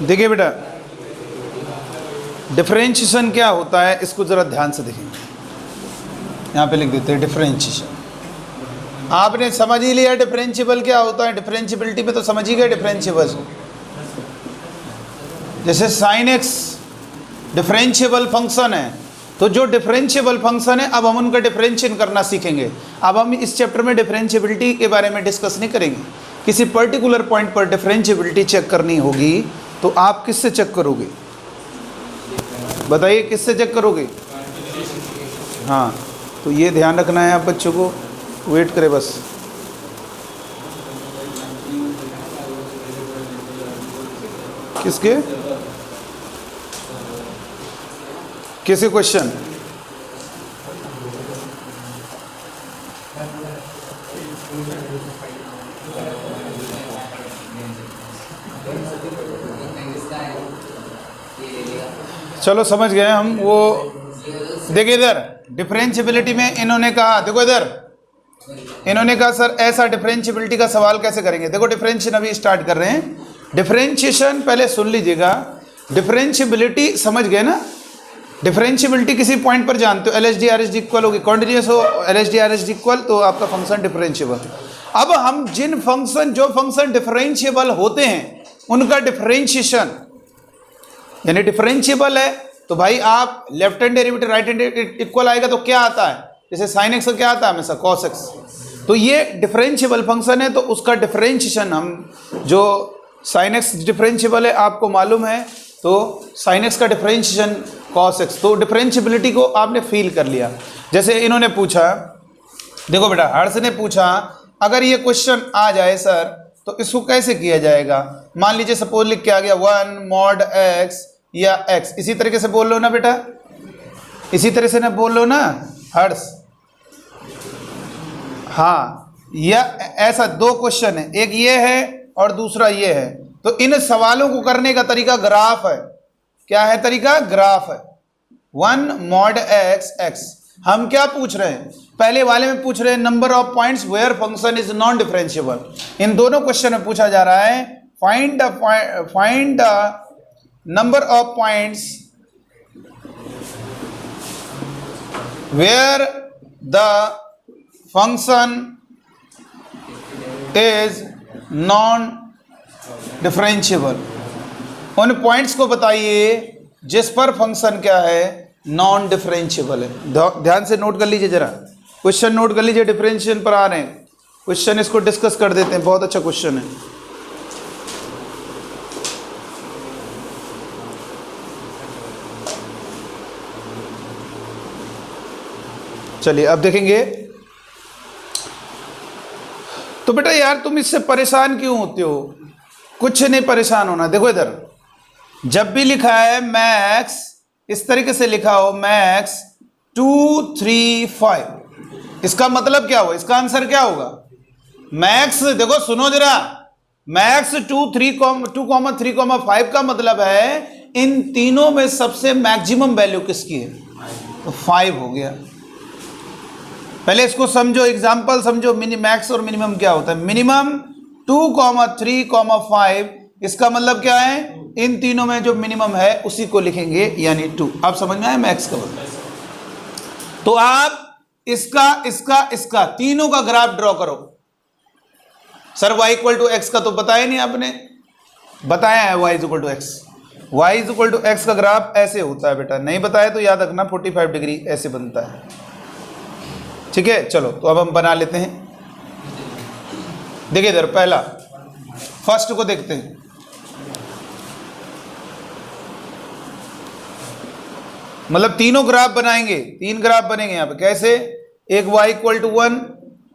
देखिए बेटा, डिफरेंशिएशन क्या होता है इसको ज़रा ध्यान से देखेंगे। यहाँ पे लिख देते हैं डिफरेंशिएशन। आपने समझ ही लिया डिफरेंशिएबल क्या होता है, डिफरेंशिएबिलिटी में तो समझ ही गए डिफरेंशिएबल। जैसे साइन एक्स डिफरेंशिएबल फंक्शन है, तो जो डिफरेंशिएबल फंक्शन है अब हम उनका डिफरेंशिएशन करना सीखेंगे। अब हम इस चैप्टर में डिफरेंशिएबिलिटी के बारे में डिस्कस नहीं करेंगे। किसी पर्टिकुलर पॉइंट पर डिफरेंशिएबिलिटी चेक करनी होगी तो आप किससे चेक करोगे, बताइए किससे चेक करोगे? हाँ, तो ये ध्यान रखना है आप बच्चों को। वेट करें बस। किसके किसी क्वेश्चन? चलो समझ गए हम। वो देखिए इधर डिफरेंशिएबिलिटी में इन्होंने कहा, देखो इधर इन्होंने कहा सर ऐसा डिफरेंशिएबिलिटी का सवाल कैसे करेंगे। देखो डिफरेंशिएशन अभी स्टार्ट कर रहे हैं। डिफरेंशिएशन पहले सुन लीजिएगा। डिफरेंशिएबिलिटी समझ गए ना? डिफरेंशिएबिलिटी किसी पॉइंट पर जानते हो, L H D R H D equal होगी, कॉन्टिन्यूस हो L H D R H D equal, तो आपका फंक्शन डिफरेंशिएबल। अब हम जिन फंक्शन जो फंक्शन डिफरेंशिएबल होते हैं उनका डिफरेंशिएशन, यानी डिफरेंशिएबल है तो भाई आप left hand derivative right hand equal आएगा तो क्या आता है, जैसे साइन एक्स का क्या आता है हमेशा कॉस एक्स। तो ये डिफरेंशिएबल फंक्शन है तो उसका डिफरेंशिएशन हम, जो साइन एक्स डिफरेंशिएबल है आपको मालूम है, तो साइन एक्स का डिफरेंशिएशन कॉस एक्स। तो डिफरेंशिएबिलिटी को आपने फील कर लिया। जैसे इन्होंने पूछा, देखो बेटा हर्ष ने पूछा अगर ये क्वेश्चन आ जाए सर तो इसको कैसे किया जाएगा। मान लीजिए सपोज लिख के आ गया 1 mod x या x, इसी तरीके से बोल लो ना बेटा, इसी तरह से ना बोल लो ना हर्ष। हाँ, या ऐसा दो क्वेश्चन है, एक ये है और दूसरा ये है, तो इन सवालों को करने का तरीका ग्राफ है। क्या है तरीका? ग्राफ है। 1 mod x x। हम क्या पूछ रहे हैं? पहले वाले में पूछ रहे हैं number of points where function is non differentiable. इन दोनों क्वेश्चन में पूछा जा रहा है find the number of points where the function is non differentiable. उन पॉइंट्स को बताइए जिस पर फंक्शन क्या है, नॉन डिफरेंशिएबल है। ध्यान से नोट कर लीजिए, जरा क्वेश्चन नोट कर लीजिए। डिफरेंशिएशन पर आ रहे हैं क्वेश्चन, इसको डिस्कस कर देते हैं। बहुत अच्छा क्वेश्चन है। चलिए अब देखेंगे। तो बेटा यार तुम इससे परेशान क्यों होते हो? कुछ नहीं परेशान होना। देखो इधर जब भी लिखा है मैक्स, इस तरीके से लिखा हो मैक्स 2 3 5, इसका मतलब क्या होगा? इसका आंसर क्या होगा? मैक्स, देखो सुनो जरा, मैक्स 2 3 5 का मतलब है इन तीनों में सबसे मैक्सिमम वैल्यू किसकी है? तो 5 हो गया। पहले इसको समझो, एग्जांपल समझो। मैक्स और मिनिमम क्या होता है? मिनिमम 2 3 5, इसका मतलब क्या है? इन तीनों में जो मिनिमम है उसी को लिखेंगे, यानी 2। आप समझ में आए मैक्स का मतलब? तो आप इसका तीनों का ग्राफ ड्रॉ करो। Sir y equal to x का तो बताया नहीं आपने। बताया है y equal to x. y equal to x का ग्राफ ऐसे होता है बेटा, नहीं बताया तो याद रखना 45 डिग्री ऐसे बनता है। ठीक है, चलो तो अब हम बना लेते हैं। देखिए इधर पहला फर्स्ट को देखते हैं। मतलब तीनों ग्राफ बनाएंगे, 3 ग्राफ बनेंगे यहाँ पे। कैसे? एक y इक्वल टू 1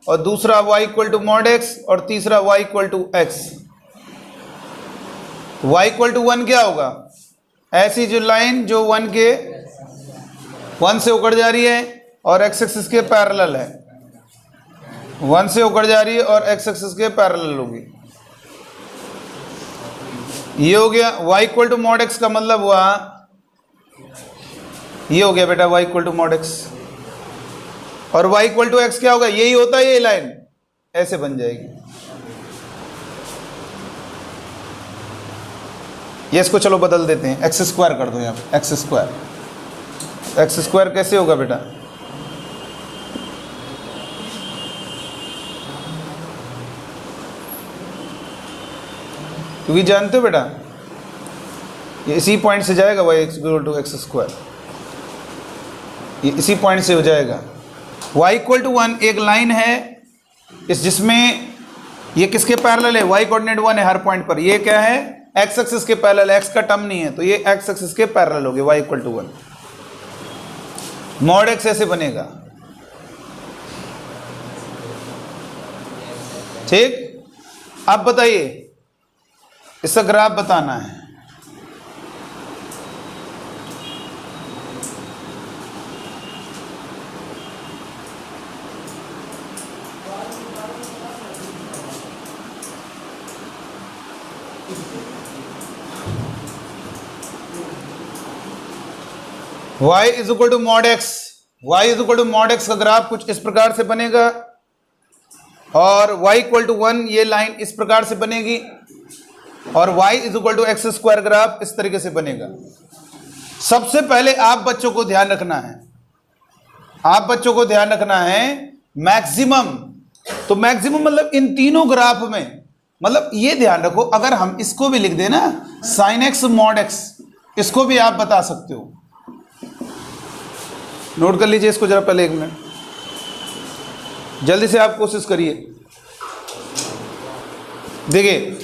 और दूसरा y equal to mod x और तीसरा y equal to x। y equal to 1 क्या होगा? ऐसी जो लाइन जो 1 से उकड़ जा रही है और x एक्सिस के पैरेलल है, 1 से उकड़ जा रही है और x एक्सिस के पैरेलल होगी। ये हो गया y equal to mod x का मतलब हुआ ये हो गया बेटा y equal to mod x। और y इक्वल टू x क्या होगा? यही होता है, ये लाइन ऐसे बन जाएगी। ये इसको चलो बदल देते हैं, एक्स स्क्वायर कर दो यहाँ पे, एक्स स्क्वायर। एक्स स्क्वायर कैसे होगा बेटा? क्योंकि जानते हो बेटा ये इसी पॉइंट से जाएगा, y equal to x square, ये इसी पॉइंट से हो जाएगा। y इक्वल टू 1 एक लाइन है इस जिसमें ये किसके पैरेलल है? y कोऑर्डिनेट 1 है हर पॉइंट पर। ये क्या है? x एक्सिस के पैरेलल, x का टर्म नहीं है तो ये x एक्सिस के पैरेलल हो गए, y equal to 1। Mod x ऐसे बनेगा, ठीक। अब बताइए इसका ग्राफ बताना है। y is equal to mod x, y is equal to mod x का ग्राफ कुछ इस प्रकार से बनेगा और y इक्वल टू 1 ये लाइन इस प्रकार से बनेगी और y is equal to x square graph इस तरीके से बनेगा। सबसे पहले आप बच्चों को ध्यान रखना है, आप बच्चों को ध्यान रखना है मैक्सिमम। तो मैक्सिमम मतलब इन तीनों ग्राफ में, मतलब ये ध्यान रखो, अगर हम इसको भी लिख दें ना साइन एक्स मॉड एक्स, इसको भी आप बता सकते हो। नोट कर लीजिए इसको जरा पहले, एक मिनट जल्दी से आप कोशिश करिए। देखिए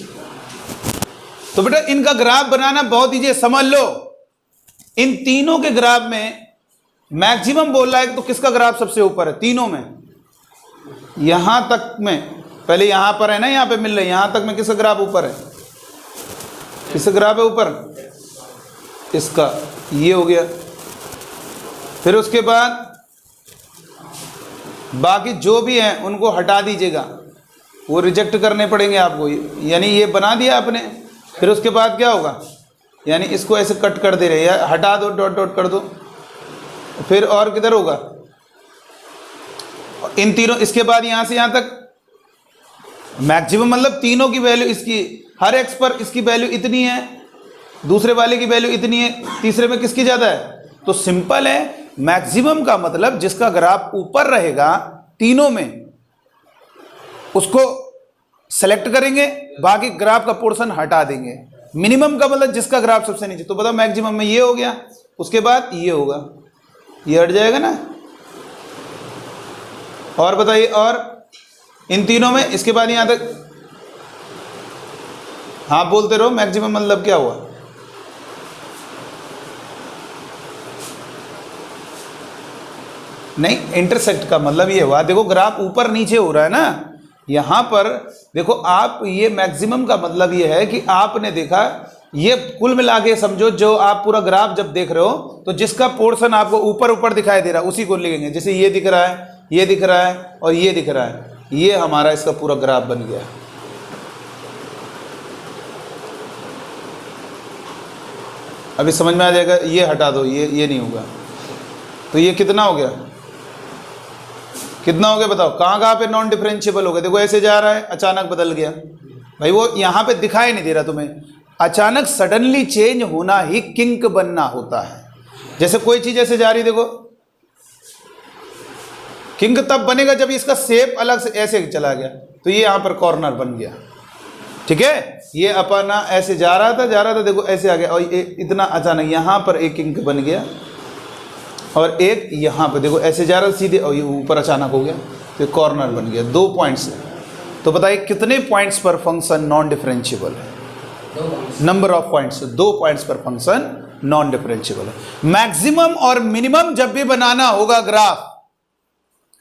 तो बेटा इनका ग्राफ बनाना बहुत ईजी है, समझ लो। इन तीनों के ग्राफ में मैक्सिमम बोल रहा है तो किसका ग्राफ सबसे ऊपर है? तीनों में यहां तक में, पहले यहां पर है ना, यहां पे मिल रहे हैं, यहां तक में किसका ग्राफ ऊपर है? किसका ग्राफ है ऊपर? इसका, ये हो गया। फिर उसके बाद बाकी जो भी हैं उनको हटा दीजिएगा, वो रिजेक्ट करने पड़ेंगे आपको, यानी ये बना दिया आपने। फिर उसके बाद क्या होगा? यानी इसको ऐसे कट कर दे रहे हैं, हटा दो, डॉट डॉट कर दो। फिर और किधर होगा? इन तीनों, इसके बाद यहां से यहां तक मैक्सिमम, मतलब तीनों की वैल्यू, इसकी हर एक्स पर इसकी वैल्यू इतनी है, दूसरे वाले की वैल्यू इतनी है, तीसरे में किसकी ज़्यादा है? तो सिंपल है, मैक्सिमम का मतलब जिसका ग्राफ ऊपर रहेगा तीनों में उसको सेलेक्ट करेंगे, बाकी ग्राफ का पोर्शन हटा देंगे। मिनिमम का मतलब जिसका ग्राफ सबसे नीचे, तो बताओ मैक्सिमम में ये हो गया, उसके बाद ये होगा, ये हट जाएगा ना। और बताइए, और इन तीनों में, इसके बाद यहां तक, हाँ बोलते रहो, मैक्सिमम मतलब क्या हुआ? नहीं, इंटरसेक्ट का मतलब ये हुआ, देखो ग्राफ ऊपर नीचे हो रहा है ना, यहां पर देखो आप, ये मैक्सिमम का मतलब ये है कि आपने देखा, ये कुल मिला के समझो, जो आप पूरा ग्राफ जब देख रहे हो तो जिसका पोर्शन आपको ऊपर ऊपर दिखाई दे रहा है उसी को लिखेंगे। जैसे ये दिख रहा है, ये दिख रहा है और ये दिख रहा है, ये हमारा इसका पूरा ग्राफ बन गया। अभी समझ में आ जाएगा। ये हटा दो, ये नहीं होगा, तो ये कितना हो गया? कितना हो गया बताओ? कहाँ पे नॉन डिफरेंशिएबल हो गया? देखो ऐसे जा रहा है, अचानक बदल गया भाई, वो यहाँ पे दिखाई नहीं दे रहा तुम्हें। अचानक सडनली चेंज होना ही किंक बनना होता है। जैसे कोई चीज ऐसे जा रही, देखो किंक तब बनेगा जब इसका शेप अलग से ऐसे चला गया, तो ये यहाँ पर कॉर्नर बन गया, ठीक है। ये अपना ऐसे जा रहा था, देखो ऐसे आ गया, और इतना अचानक यहाँ पर एक किंक बन गया, और एक यहाँ पे देखो ऐसे जा रहा था सीधे, और ये ऊपर अचानक हो गया, तो कॉर्नर बन गया। 2 पॉइंट्स है। तो बताइए कितने पॉइंट्स पर फंक्शन नॉन डिफरेंशिएबल है? नंबर ऑफ पॉइंट्स, 2 पॉइंट्स पर फंक्शन नॉन डिफरेंशिएबल है। मैक्सिमम और मिनिमम जब भी बनाना होगा ग्राफ,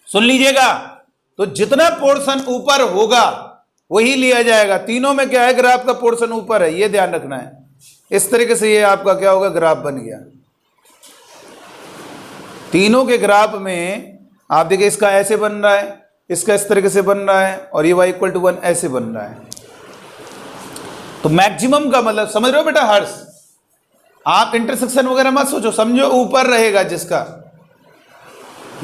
सुन लीजिएगा, तो जितना पोर्शन ऊपर होगा वही लिया जाएगा। तीनों में क्या है? ग्राफ का पोर्शन ऊपर है, ये ध्यान रखना है। इस तरीके से ये आपका क्या होगा? ग्राफ बन गया। तीनों के ग्राफ में आप देखिए, इसका ऐसे बन रहा है, इसका इस तरीके से बन रहा है, और ये y इक्वल टू 1 ऐसे बन रहा है। तो मैक्सिमम का मतलब समझ रहे हो बेटा हर्ष? आप इंटरसेक्शन वगैरह मत सोचो, समझो ऊपर रहेगा जिसका।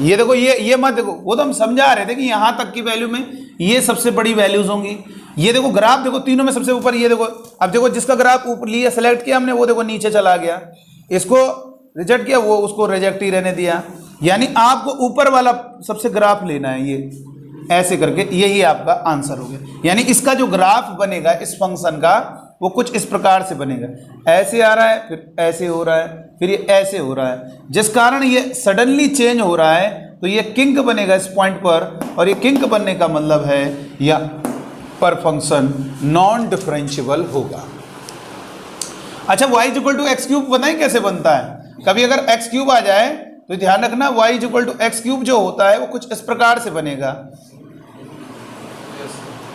ये देखो, ये मत देखो, वो तो हम समझा रहे थे कि यहां तक की वैल्यू में ये सबसे बड़ी वैल्यूज होंगी, ये देखो ग्राफ, देखो तीनों में सबसे ऊपर ये देखो। अब देखो जिसका ग्राफ ऊपर लिया, सेलेक्ट किया हमने, वो देखो नीचे चला गया। इसको रिजेक्ट किया, वो उसको रिजेक्ट ही रहने दिया। यानी आपको ऊपर वाला सबसे ग्राफ लेना है, ये ऐसे करके, यही आपका आंसर हो गया। यानी इसका जो ग्राफ बनेगा इस फंक्शन का, वो कुछ इस प्रकार से बनेगा। ऐसे आ रहा है, फिर ऐसे हो रहा है, फिर ये ऐसे हो रहा है। जिस कारण ये सडनली चेंज हो रहा है, तो ये किंक बनेगा इस पॉइंट पर, और ये किंक बनने का मतलब है या पर फंक्शन नॉन डिफरेंशिएबल होगा। अच्छा, y equal to x cube बताएं कैसे बनता है। कभी अगर एक्स क्यूब आ जाए तो ध्यान रखना, y equal to x cube जो होता है वो कुछ इस प्रकार से बनेगा,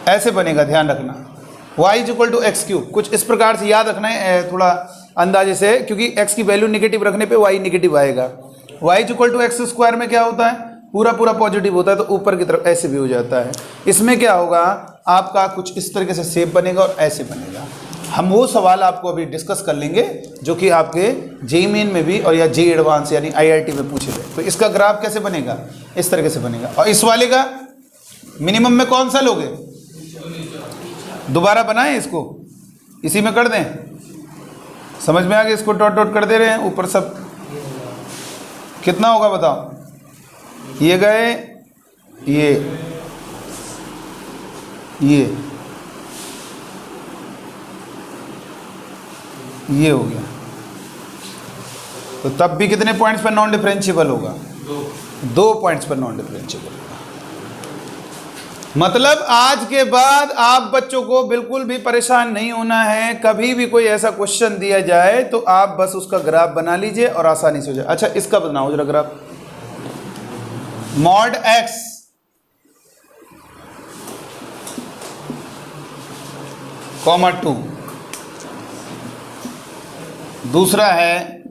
ऐसे बनेगा। ध्यान रखना, y equal to x cube कुछ इस प्रकार से, याद रखना है थोड़ा अंदाजे से, क्योंकि x की वैल्यू निगेटिव रखने पे y निगेटिव आएगा। y equal to x square में क्या होता है, पूरा पूरा पॉजिटिव होता है, तो ऊपर की तरफ ऐसे भी हो जाता है। इसमें क्या होगा, आपका कुछ इस तरीके से शेप बनेगा और ऐसे बनेगा। हम वो सवाल आपको अभी डिस्कस कर लेंगे जो कि आपके जेईई मेन में भी और या जेईई एडवांस यानी आईआईटी में पूछे गए। तो इसका ग्राफ कैसे बनेगा, इस तरीके से बनेगा। और इस वाले का मिनिमम में कौन सा लोगे, दोबारा बनाएं इसको, इसी में कर दें, समझ में आ गया। इसको डॉट डॉट कर दे रहे हैं ऊपर सब, कितना होगा बताओ। ये गए, ये हो गया, तो तब भी कितने पॉइंट्स पर नॉन डिफरेंशिएबल होगा, 2 पॉइंट्स पर नॉन डिफरेंशिएबल होगा। मतलब आज के बाद आप बच्चों को बिल्कुल भी परेशान नहीं होना है। कभी भी कोई ऐसा क्वेश्चन दिया जाए तो आप बस उसका ग्राफ बना लीजिए और आसानी से हो जाए। अच्छा, इसका बनाओ जरा ग्राफ, मॉड एक्स कॉमा 2, दूसरा है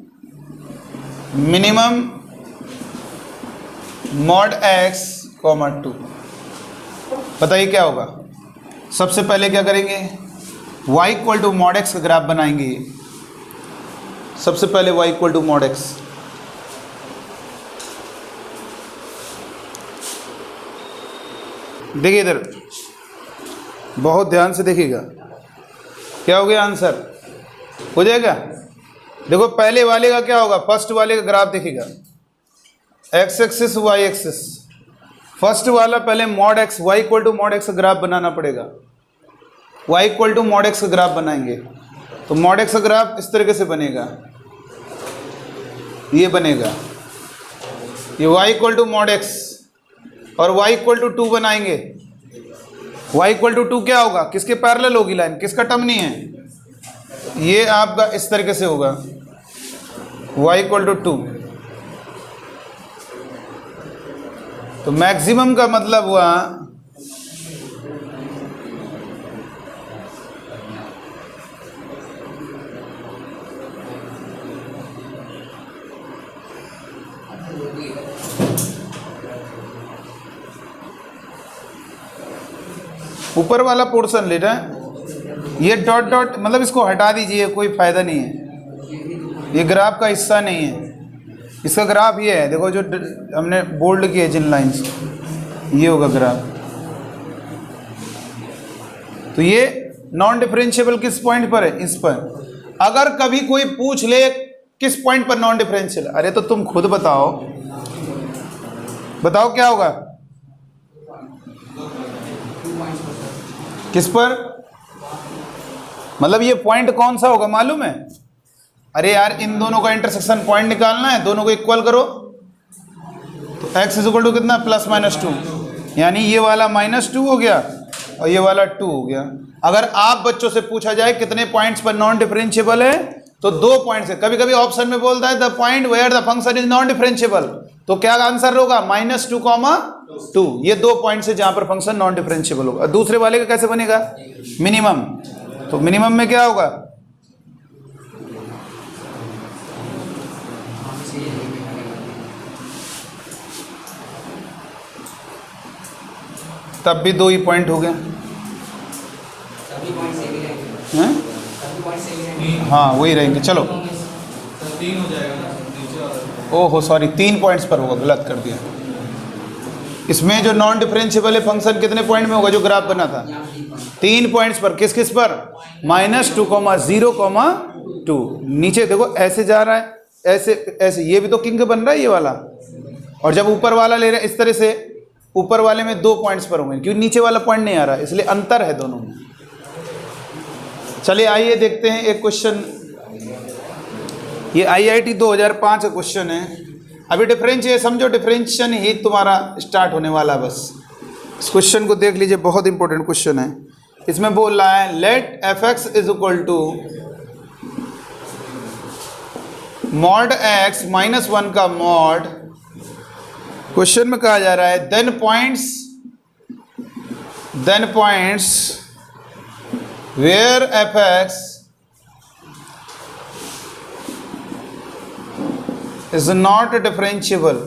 मिनिमम मॉड एक्स कॉमा 2। बताइए क्या होगा। सबसे पहले क्या करेंगे, y equal to mod x का ग्राफ बनाएंगे। सबसे पहले y equal to mod x, देखिए इधर बहुत ध्यान से देखिएगा, क्या हो गया आंसर, हो जाएगा। देखो पहले वाले का क्या होगा, फर्स्ट वाले का ग्राफ देखिएगा, x axis Y axis. First वाला पहले mod x, y equal to mod x का ग्राफ बनाना पड़ेगा। Y equal to mod x का ग्राफ बनाएंगे तो मॉड एक्स का ग्राफ इस तरीके से बनेगा, ये बनेगा, ये y equal to mod x, और वाई इक्वल टू 2 बनाएंगे। वाई इक्वल टू 2 क्या होगा, किसके पैरेलल होगी लाइन, किसका टर्म नहीं है, ये आपका इस तरीके से होगा, वाई इक्वल टू 2। तो मैक्सिमम का मतलब हुआ ऊपर वाला पोर्शन ले रहा है, ये डॉट डॉट मतलब इसको हटा दीजिए, कोई फायदा नहीं है, ये ग्राफ का हिस्सा नहीं है। इसका ग्राफ ये है, देखो जो हमने बोल्ड किए जिन लाइंस, ये होगा ग्राफ। तो ये नॉन डिफरेंशिएबल किस पॉइंट पर है, इस पर। अगर कभी कोई पूछ ले किस पॉइंट पर नॉन डिफरेंशियल, अरे तो तुम खुद बताओ, बताओ क्या होगा, किस पर, मतलब ये पॉइंट कौन सा होगा मालूम है। अरे यार इन दोनों का इंटरसेक्शन पॉइंट निकालना है, दोनों को इक्वल करो, तो x इज इक्वल टू कितना, +-2, यानी ये वाला -2 हो गया और ये वाला 2 हो गया। अगर आप बच्चों से पूछा जाए कितने पॉइंट्स पर नॉन डिफरेंशिएबल है, तो 2 पॉइंट्स है। कभी कभी ऑप्शन में बोलता है the point where the function is non differentiable, तो क्या आंसर होगा, -2, ये 2 पॉइंट्स है जहां पर फंक्शन नॉन डिफरेंशिएबल होगा। दूसरे वाले का कैसे बनेगा, मिनिमम, तो मिनिमम में क्या होगा, तब भी 2 ही पॉइंट हो गए हैं, हाँ वही रहेंगे। चलो 3 हो जाएगा, ओहो सॉरी 3 पॉइंट्स पर होगा, गलत कर दिया। इसमें जो नॉन डिफरेंशिएबल है फंक्शन कितने पॉइंट में होगा जो ग्राफ बना था? 3 पॉइंट्स पर। किस किस पर? -2, 0, 2। नीचे देखो ऐसे जा रहा है, ऐसे ऐसे, ये भी तो किंग बन रहा है ये वाला। और जब ऊपर वाला ले रहे हैं इस तरह से, ऊपर वाले में 2 पॉइंट्स पर होंगे क्योंकि नीचे वाला पॉइंट नहीं आ रहा, इसलिए अंतर है दोनों में। चलिए आइए देखते हैं एक क्वेश्चन। ये IIT 2005 का क्वेश्चन है। अभी डिफरेंशिएशन समझो, डिफरेंशिएशन ही तुम्हारा स्टार्ट होने वाला है बस। इस क्वेश्चन को देख लीजिए, बहुत इंपॉर्टेंट क्वेश्चन है। इसमें बोल रहा है let fx is equal to mod x -1 का मॉड। क्वेश्चन में कहा जा रहा है then points where fx is not differentiable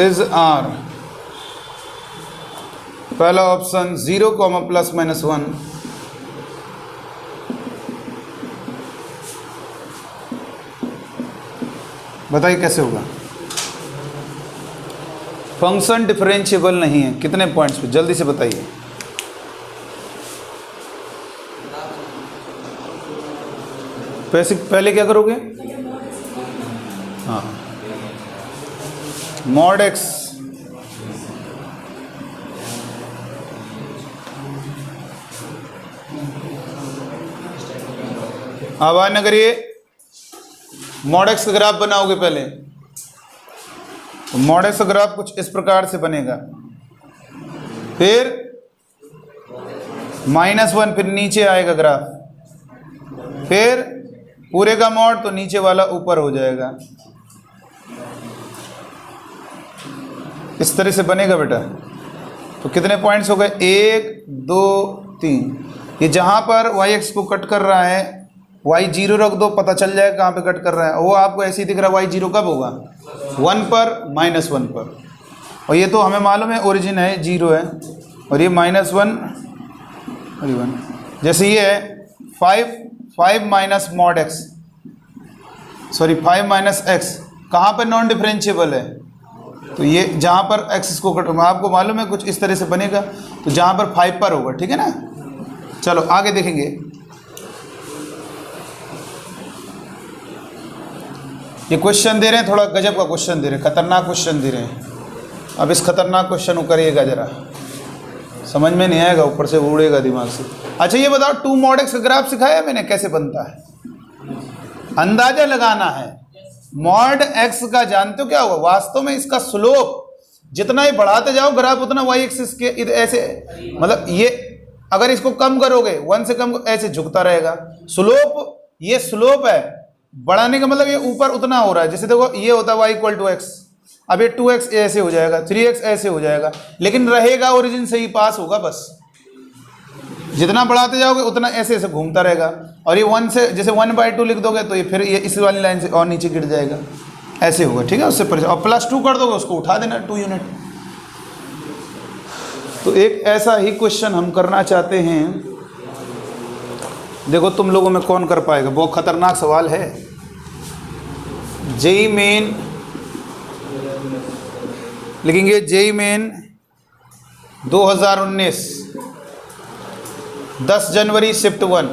is R। पहला ऑप्शन 0, ±1। बताइए कैसे होगा? फंक्शन डिफरेंशिएबल नहीं है, कितने पॉइंट्स पे? जल्दी से बताइए। पहले क्या करोगे? हाँ, मॉड x आवाज न करिए। मॉड x का ग्राफ बनाओगे पहले, तो मॉड x का ग्राफ कुछ इस प्रकार से बनेगा, फिर -1, फिर नीचे आएगा ग्राफ, फिर पूरे का मॉड, तो नीचे वाला ऊपर हो जाएगा। इस तरह से बनेगा बेटा। तो कितने पॉइंट्स हो गए? 1, 2, 3। ये जहां पर y(x) को कट कर रहा है, y0 रख दो, पता चल जाएगा कहाँ पे कट कर रहा है। वो आपको ऐसे ही दिख रहा है। y0 कब होगा? 1 पर, -1 पर। और ये तो हमें मालूम है ओरिजिन है 0 है, और ये -1 और 1। जैसे ये है 5 minus mod x, sorry 5 - x, कहाँ पर नॉन डिफरेंशिएबल है? तो ये जहाँ पर x इसको कट, आपको मालूम है कुछ इस तरह से बनेगा, तो जहाँ पर 5 पर होगा। ठीक है ना? चलो आगे देखेंगे। ये क्वेश्चन दे रहे हैं, थोड़ा गजब का क्वेश्चन दे रहे हैं, खतरनाक क्वेश्चन दे रहे हैं। अब इस खतरनाक क्वेश्चन को करिएगा जरा, समझ में नहीं आएगा, ऊपर से उड़ेगा दिमाग से। अच्छा ये बताओ, 2 मॉड x का ग्राफ सिखाया मैंने कैसे बनता है? अंदाजा लगाना है। मॉड x का जानते हो क्या होगा? वास्तव में इसका स्लोप जितना ही बढ़ाते जाओ ग्राफ, उतना y एक्सिस के ऐसे, मतलब ये अगर इसको कम करोगे 1 से कम, ऐसे झुकता रहेगा। स्लोप, ये स्लोप है, बढ़ाने का मतलब ये ऊपर उतना हो रहा है। जैसे देखो ये होता है y = x, अब ये 2x ऐसे हो जाएगा, 3x ऐसे हो जाएगा, लेकिन रहेगा ओरिजिन से ही पास होगा बस। जितना बढ़ाते जाओगे उतना ऐसे ऐसे घूमता रहेगा। और ये 1 से, जैसे 1/2 लिख दोगे तो ये फिर ये इस वाली लाइन से और नीचे गिर जाएगा, ऐसे होगा। ठीक है? उससे परेशान, और +2 कर दोगे, उसको उठा देना 2 यूनिट। तो एक ऐसा ही क्वेश्चन हम करना चाहते हैं। देखो तुम लोगों में कौन कर पाएगा, बहुत खतरनाक सवाल है। जेईई मेन लिखेंगे, जेईई मेन 2019, 10 जनवरी शिफ्ट 1।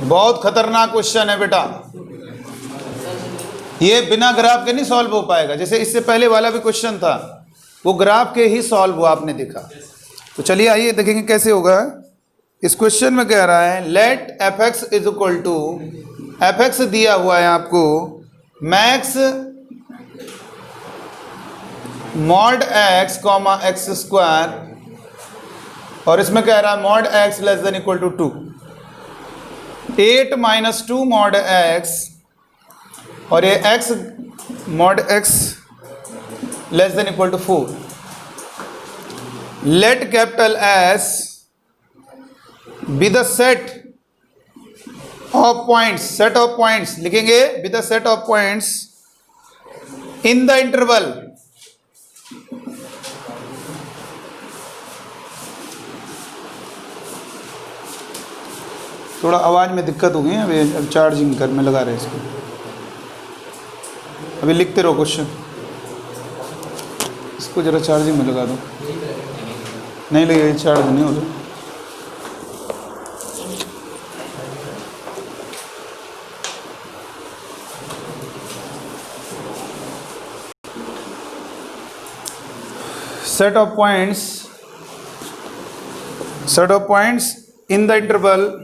बहुत खतरनाक क्वेश्चन है बेटा, ये बिना ग्राफ के नहीं सॉल्व हो पाएगा। जैसे इससे पहले वाला भी क्वेश्चन था, वो ग्राफ के ही सॉल्व हुआ, आपने देखा। तो चलिए आइए देखेंगे कैसे होगा। इस क्वेश्चन में कह रहा है let fx is equal to, fx दिया हुआ है आपको मैक्स मॉड x, x², और इसमें कह रहा है मॉड x <= 2। 8 - 2 मॉड x, और ये x mod x <= 4। Let capital S be the set of points, set of points लिखेंगे, be the set of points in the interval थोड़ा आवाज़ में दिक्कत हो गई है अभी, अब चार्जिंग कर में लगा रहे हैं इसको। अभी लिखते रहो क्वेश्चन, इसको ज़रा चार्जिंग में लगा दो। नहीं लगे चार्ज नहीं हो रहा। set of points in the interval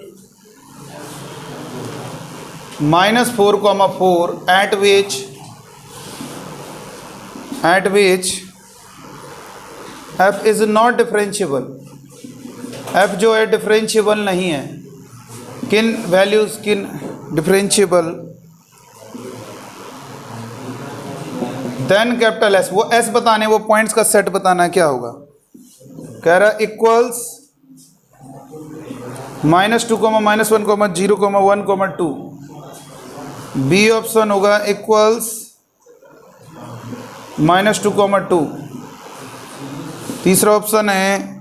-4, 4 at which f is not differentiable। f जो है डिफरेंशियबल नहीं है, किन वैल्यूज किन डिफरेंशियबल, देन कैपिटल एस, वो एस बताने, वो पॉइंट्स का सेट बताना क्या होगा। कह रहा इक्वल्स -2, -1, 0, 1, 2। बी ऑप्शन होगा इक्वल्स -2, 2। तीसरा ऑप्शन है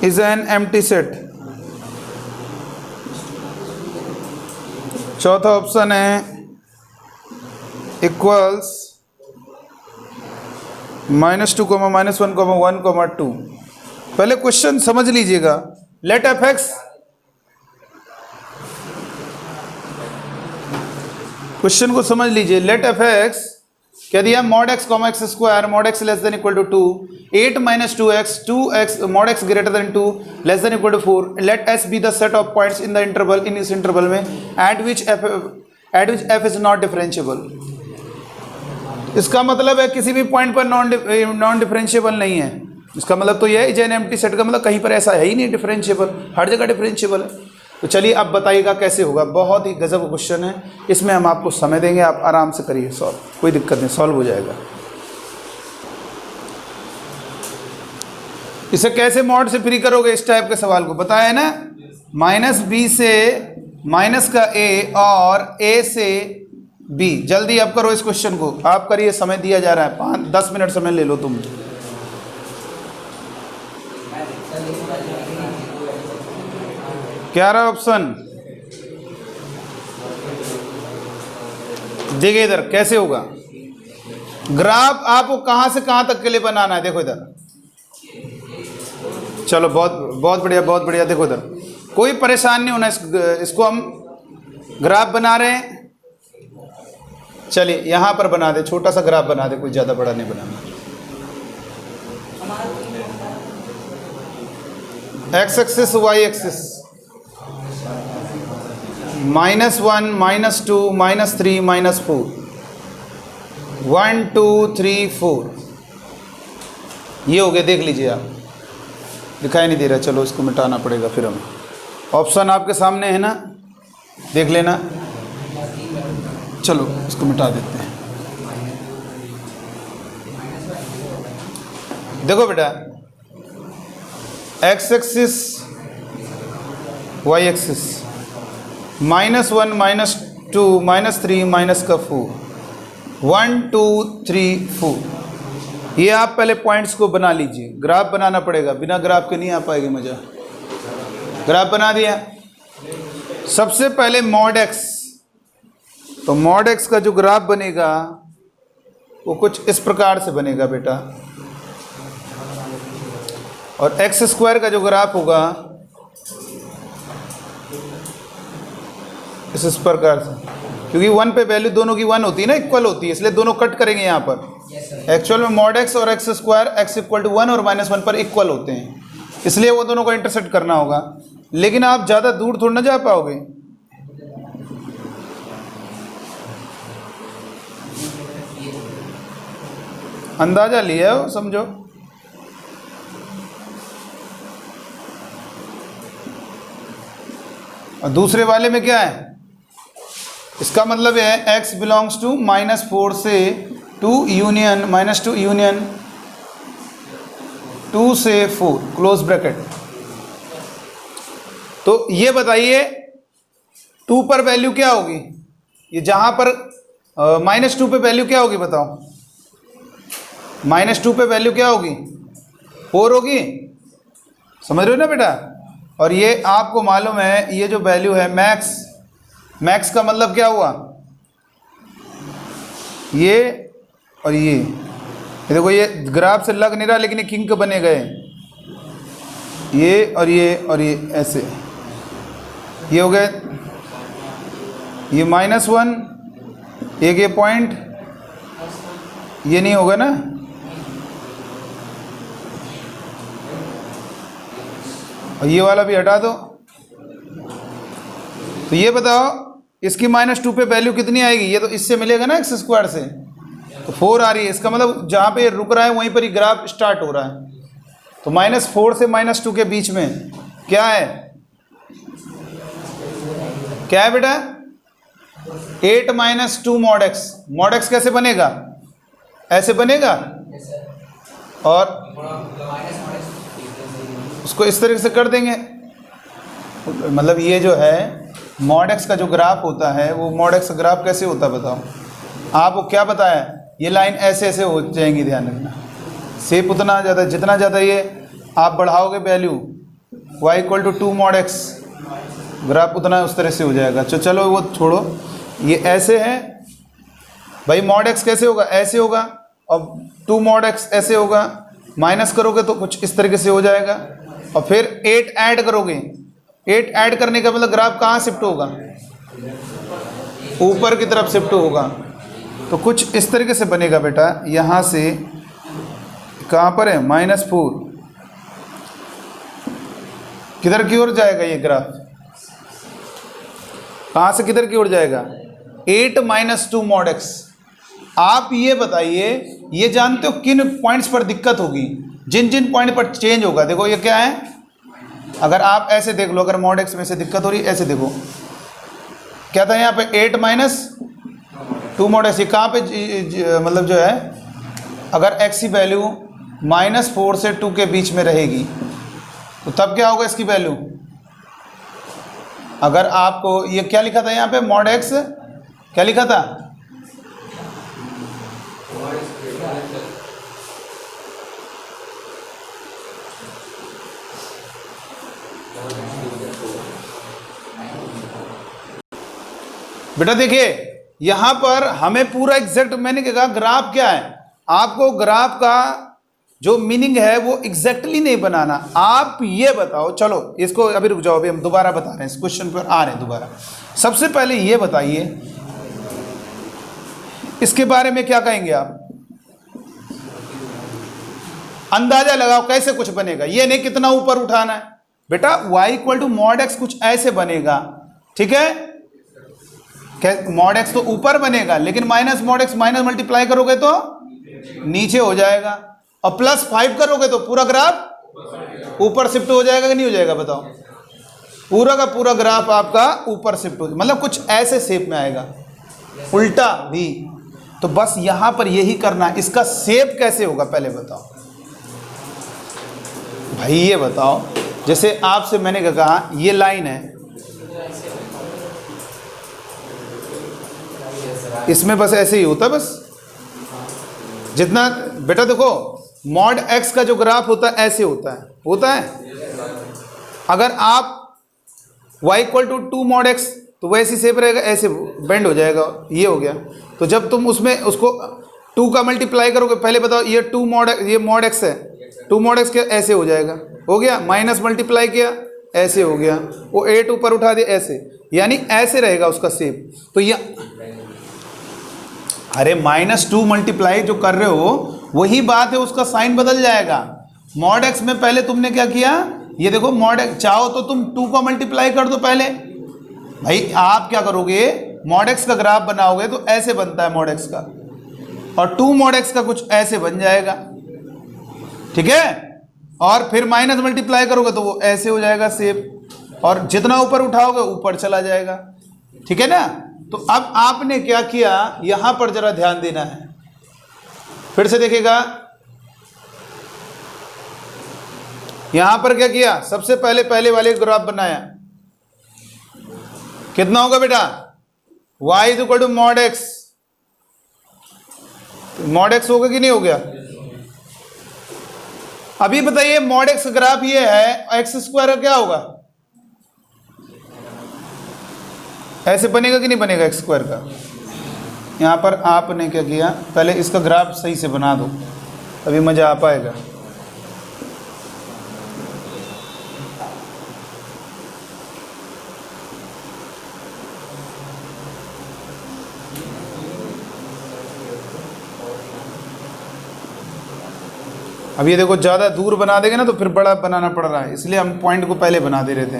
इज एन एम्प्टी सेट। चौथा ऑप्शन है इक्वल्स -2, -1, 1, 2। पहले क्वेश्चन समझ लीजिएगा। लेट एफ एक्स, क्वेश्चन को समझ लीजिए। लेट एफ एक्स क्या दिया, mod x, x square, mod x less than equal to 2, 8 - 2x, 2x mod x greater than 2 less than equal to 4। Let s be the set of points in the interval, in इस interval में at which f is not differentiable. इसका मतलब है किसी भी point पर non differentiable नहीं है। इसका मतलब तो यह है इज एन एम्प्टी सेट का मतलब कहीं पर ऐसा है ही नहीं डिफरेंशियबल, हर जगह डिफरेंशियबल है। तो चलिए अब बताइएगा कैसे होगा। बहुत ही गजब क्वेश्चन है, इसमें हम आपको समय देंगे, आप आराम से करिए सॉल्व, कोई दिक्कत नहीं, सॉल्व हो जाएगा। इसे कैसे मॉड से फ्री करोगे, इस टाइप के सवाल को बताया ना, -b से माइनस का a और a से b। जल्दी अब करो इस क्वेश्चन को, आप करिए, समय दिया जा रहा है, 5-10 मिनट समय ले लो तुम। क्या रहा ऑप्शन, देखिए इधर कैसे होगा ग्राफ, आपको कहां से कहां तक के लिए बनाना है। देखो इधर, चलो बहुत बहुत बढ़िया, बहुत बढ़िया। देखो इधर कोई परेशान नहीं होना, इसको हम ग्राफ बना रहे हैं। चलिए यहां पर बना दे, छोटा सा ग्राफ बना दे, कोई ज्यादा बड़ा नहीं बनाना। एक्स एक्सिस, वाई एक्सिस, -1, -2, -3, -4, 1, 2, 3, 4 ये हो गए। देख लीजिए आप, दिखाई नहीं दे रहा, चलो इसको मिटाना पड़ेगा फिर हमें। ऑप्शन आपके सामने है ना, देख लेना। चलो इसको मिटा देते हैं। देखो बेटा, एक्स एक्सिस, वाई एक्सिस, -1, -2, -3, -4, 1, 2, 3, 4। ये आप पहले पॉइंट्स को बना लीजिए। ग्राफ बनाना पड़ेगा, बिना ग्राफ के नहीं आ पाएगी मजा। ग्राफ बना दिया। सबसे पहले mod x, तो mod x का जो ग्राफ बनेगा वो कुछ इस प्रकार से बनेगा बेटा, और एक्स स्क्वायर का जो ग्राफ होगा इस प्रकार से, क्योंकि 1 पे वैल्यू दोनों की 1 होती है ना, इक्वल होती है, इसलिए दोनों कट करेंगे यहाँ पर। एक्चुअल में mod x और एक्स स्क्वायर x = 1 और -1 पर इक्वल होते हैं, इसलिए वो दोनों को इंटरसेक्ट करना होगा। लेकिन आप ज़्यादा दूर थोड़ा ना जा पाओगे। अंदाजा लिया हो, समझो। और दूसरे वाले में क्या है, इसका मतलब है x बिलोंग्स टू -4 से 2 यूनियन -2 यूनियन 2 से 4 क्लोज ब्रैकेट। तो ये बताइए 2 पर वैल्यू क्या होगी, ये जहां पर -2 पे वैल्यू क्या होगी बताओ, -2 पे वैल्यू क्या होगी, 4 होगी। समझ रहे हो ना बेटा, और ये आपको मालूम है ये जो वैल्यू है मैक्स, मैक्स का मतलब क्या हुआ, ये और ये देखो ये ग्राफ से लग नहीं रहा लेकिन ये किंक बने गए, ये और ये ऐसे, ये हो गए, ये -1, एक ये पॉइंट, ये नहीं होगा ना, और ये वाला भी हटा दो। तो ये बताओ इसकी -2 पे वैल्यू कितनी आएगी, ये तो इससे मिलेगा ना x² से, तो 4 आ रही है। इसका मतलब जहाँ पे रुक रहा है वहीं पर ही ग्राफ स्टार्ट हो रहा है। तो -4 से -2 के बीच में क्या है, क्या है बेटा, 8 - 2 mod x। mod x कैसे बनेगा, ऐसे बनेगा, और उसको इस तरीके से कर देंगे। मतलब ये जो है mod x का जो ग्राफ होता है वो mod x ग्राफ कैसे होता है बताओ आपको, क्या बताया, ये लाइन ऐसे ऐसे हो जाएंगी, ध्यान रखना। शेप उतना ज़्यादा, जितना ज़्यादा ये आप बढ़ाओगे value y = 2 mod x, graph उतना उस तरह से हो जाएगा। चलो वो छोड़ो, ये ऐसे है भाई, mod x कैसे होगा, ऐसे होगा, और 2 mod x ऐसे होगा, माइनस करोगे तो कुछ इस तरीके से हो जाएगा, और फिर 8 ऐड करोगे। 8 ऐड करने का मतलब ग्राफ कहाँ शिफ्ट होगा, ऊपर की तरफ शिफ्ट होगा। तो कुछ इस तरीके से बनेगा बेटा, यहाँ से कहाँ पर है, -4, किधर की ओर जाएगा ये ग्राफ, कहाँ से किधर की ओर जाएगा, 8 - 2 mod x। आप ये बताइए, ये जानते हो किन पॉइंट्स पर दिक्कत होगी, जिन जिन पॉइंट पर चेंज होगा। देखो ये क्या है, अगर आप ऐसे देख लो, अगर mod x में से दिक्कत हो रही है, ऐसे देखो क्या था यहाँ पे, 8 - 2 mod x। ये कहाँ पे मतलब जो है, अगर x की वैल्यू -4 से 2 के बीच में रहेगी तो तब क्या होगा इसकी वैल्यू। अगर आपको ये क्या लिखा था यहाँ पे, mod x क्या लिखा था, बेटा देखिए यहां पर हमें पूरा एग्जैक्ट, मैंने कहा ग्राफ क्या है, आपको ग्राफ का जो मीनिंग है वो एग्जैक्टली नहीं बनाना। आप ये बताओ, चलो इसको अभी रुक जाओ, अभी हम दोबारा बता रहे हैं, इस क्वेश्चन पर आ रहे हैं दोबारा। सबसे पहले ये बताइए इसके बारे में क्या कहेंगे आप, अंदाजा लगाओ कैसे कुछ बनेगा, ये नहीं कितना ऊपर उठाना है बेटा। y = mod x कुछ ऐसे बनेगा, ठीक है, mod x तो ऊपर बनेगा, लेकिन -mod x माइनस मल्टीप्लाई करोगे तो नीचे हो जाएगा, और +5 करोगे तो पूरा ग्राफ ऊपर शिफ्ट हो जाएगा कि नहीं हो जाएगा बताओ, पूरा का पूरा ग्राफ आपका ऊपर शिफ्ट हो, मतलब कुछ ऐसे शेप में आएगा, उल्टा भी। तो बस यहां पर यही करना, इसका शेप कैसे होगा पहले बताओ भाई, ये बताओ। जैसे आपसे मैंने कहा ये लाइन है, इसमें बस ऐसे ही होता है, बस जितना बेटा देखो mod x का जो ग्राफ होता है ऐसे होता है। अगर आप y = 2 mod x तो वैसी शेप रहेगा, ऐसे बेंड हो जाएगा, ये हो गया। तो जब तुम उसमें उसको 2 का मल्टीप्लाई करोगे, पहले बताओ ये 2 mod ये mod x है, 2 mod x क्या ऐसे हो जाएगा, हो गया, माइनस मल्टीप्लाई किया ऐसे हो गया, वो 8 ऊपर उठा दिया ऐसे, यानी ऐसे रहेगा उसका शेप। तो ये अरे -2 मल्टीप्लाई जो कर रहे हो वही बात है, उसका साइन बदल जाएगा। mod x में पहले तुमने क्या किया, ये देखो mod x, चाहो तो तुम 2 का मल्टीप्लाई कर दो पहले। भाई आप क्या करोगे, mod x का ग्राफ बनाओगे तो ऐसे बनता है mod x का, और 2 mod x का कुछ ऐसे बन जाएगा, ठीक है, और फिर माइनस मल्टीप्लाई करोगे तो वो ऐसे हो जाएगा शेप, और जितना ऊपर उठाओगे ऊपर चला जाएगा, ठीक है ना। तो अब आपने क्या किया, यहां पर जरा ध्यान देना है, फिर से देखिएगा, यहां पर क्या किया, सबसे पहले वाले ग्राफ बनाया, कितना होगा बेटा, y = mod x, mod x होगा कि नहीं हो गया। अभी बताइए mod x ग्राफ ये है, x² क्या होगा, ऐसे बनेगा कि नहीं बनेगा एक्स स्क्वायर का। यहाँ पर आपने क्या किया, पहले इसका ग्राफ सही से बना दो, तभी मज़ा आ पाएगा। अब ये देखो, ज़्यादा दूर बना देंगे ना तो फिर बड़ा बनाना पड़ रहा है, इसलिए हम पॉइंट को पहले बना दे रहे थे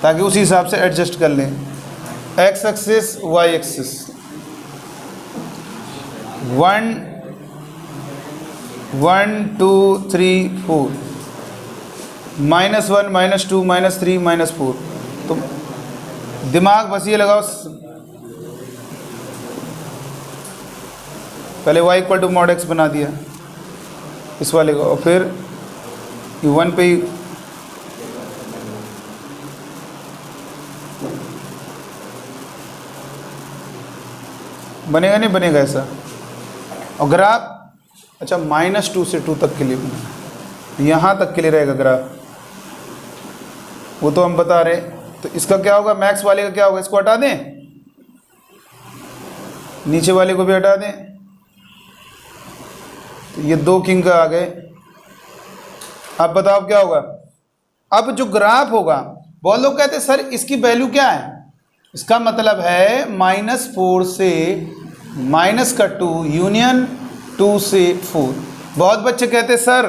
ताकि उसी हिसाब से एडजस्ट कर लें। X axis Y axis, 1 1 2 3 4, -1 -2 -3 -4। तो दिमाग बस ये लगाओ, पहले y equal to mod x बना दिया इस वाले को, और फिर ये 1 पे ही बनेगा, नहीं बनेगा ऐसा। और ग्राफ, अच्छा -2 से 2 तक के लिए बना, यहाँ तक के लिए रहेगा ग्राफ, वो तो हम बता रहे। तो इसका क्या होगा, मैक्स वाले का क्या होगा, इसको हटा दें, नीचे वाले को भी हटा दें, तो ये 2 किंग का आ गए। अब बताओ क्या होगा। अब जो ग्राफ होगा, बहुत लोग कहते हैं सर इसकी वैल्यू क्या है, इसका मतलब है -4 से -2 यूनियन 2 से 4। बहुत बच्चे कहते हैं सर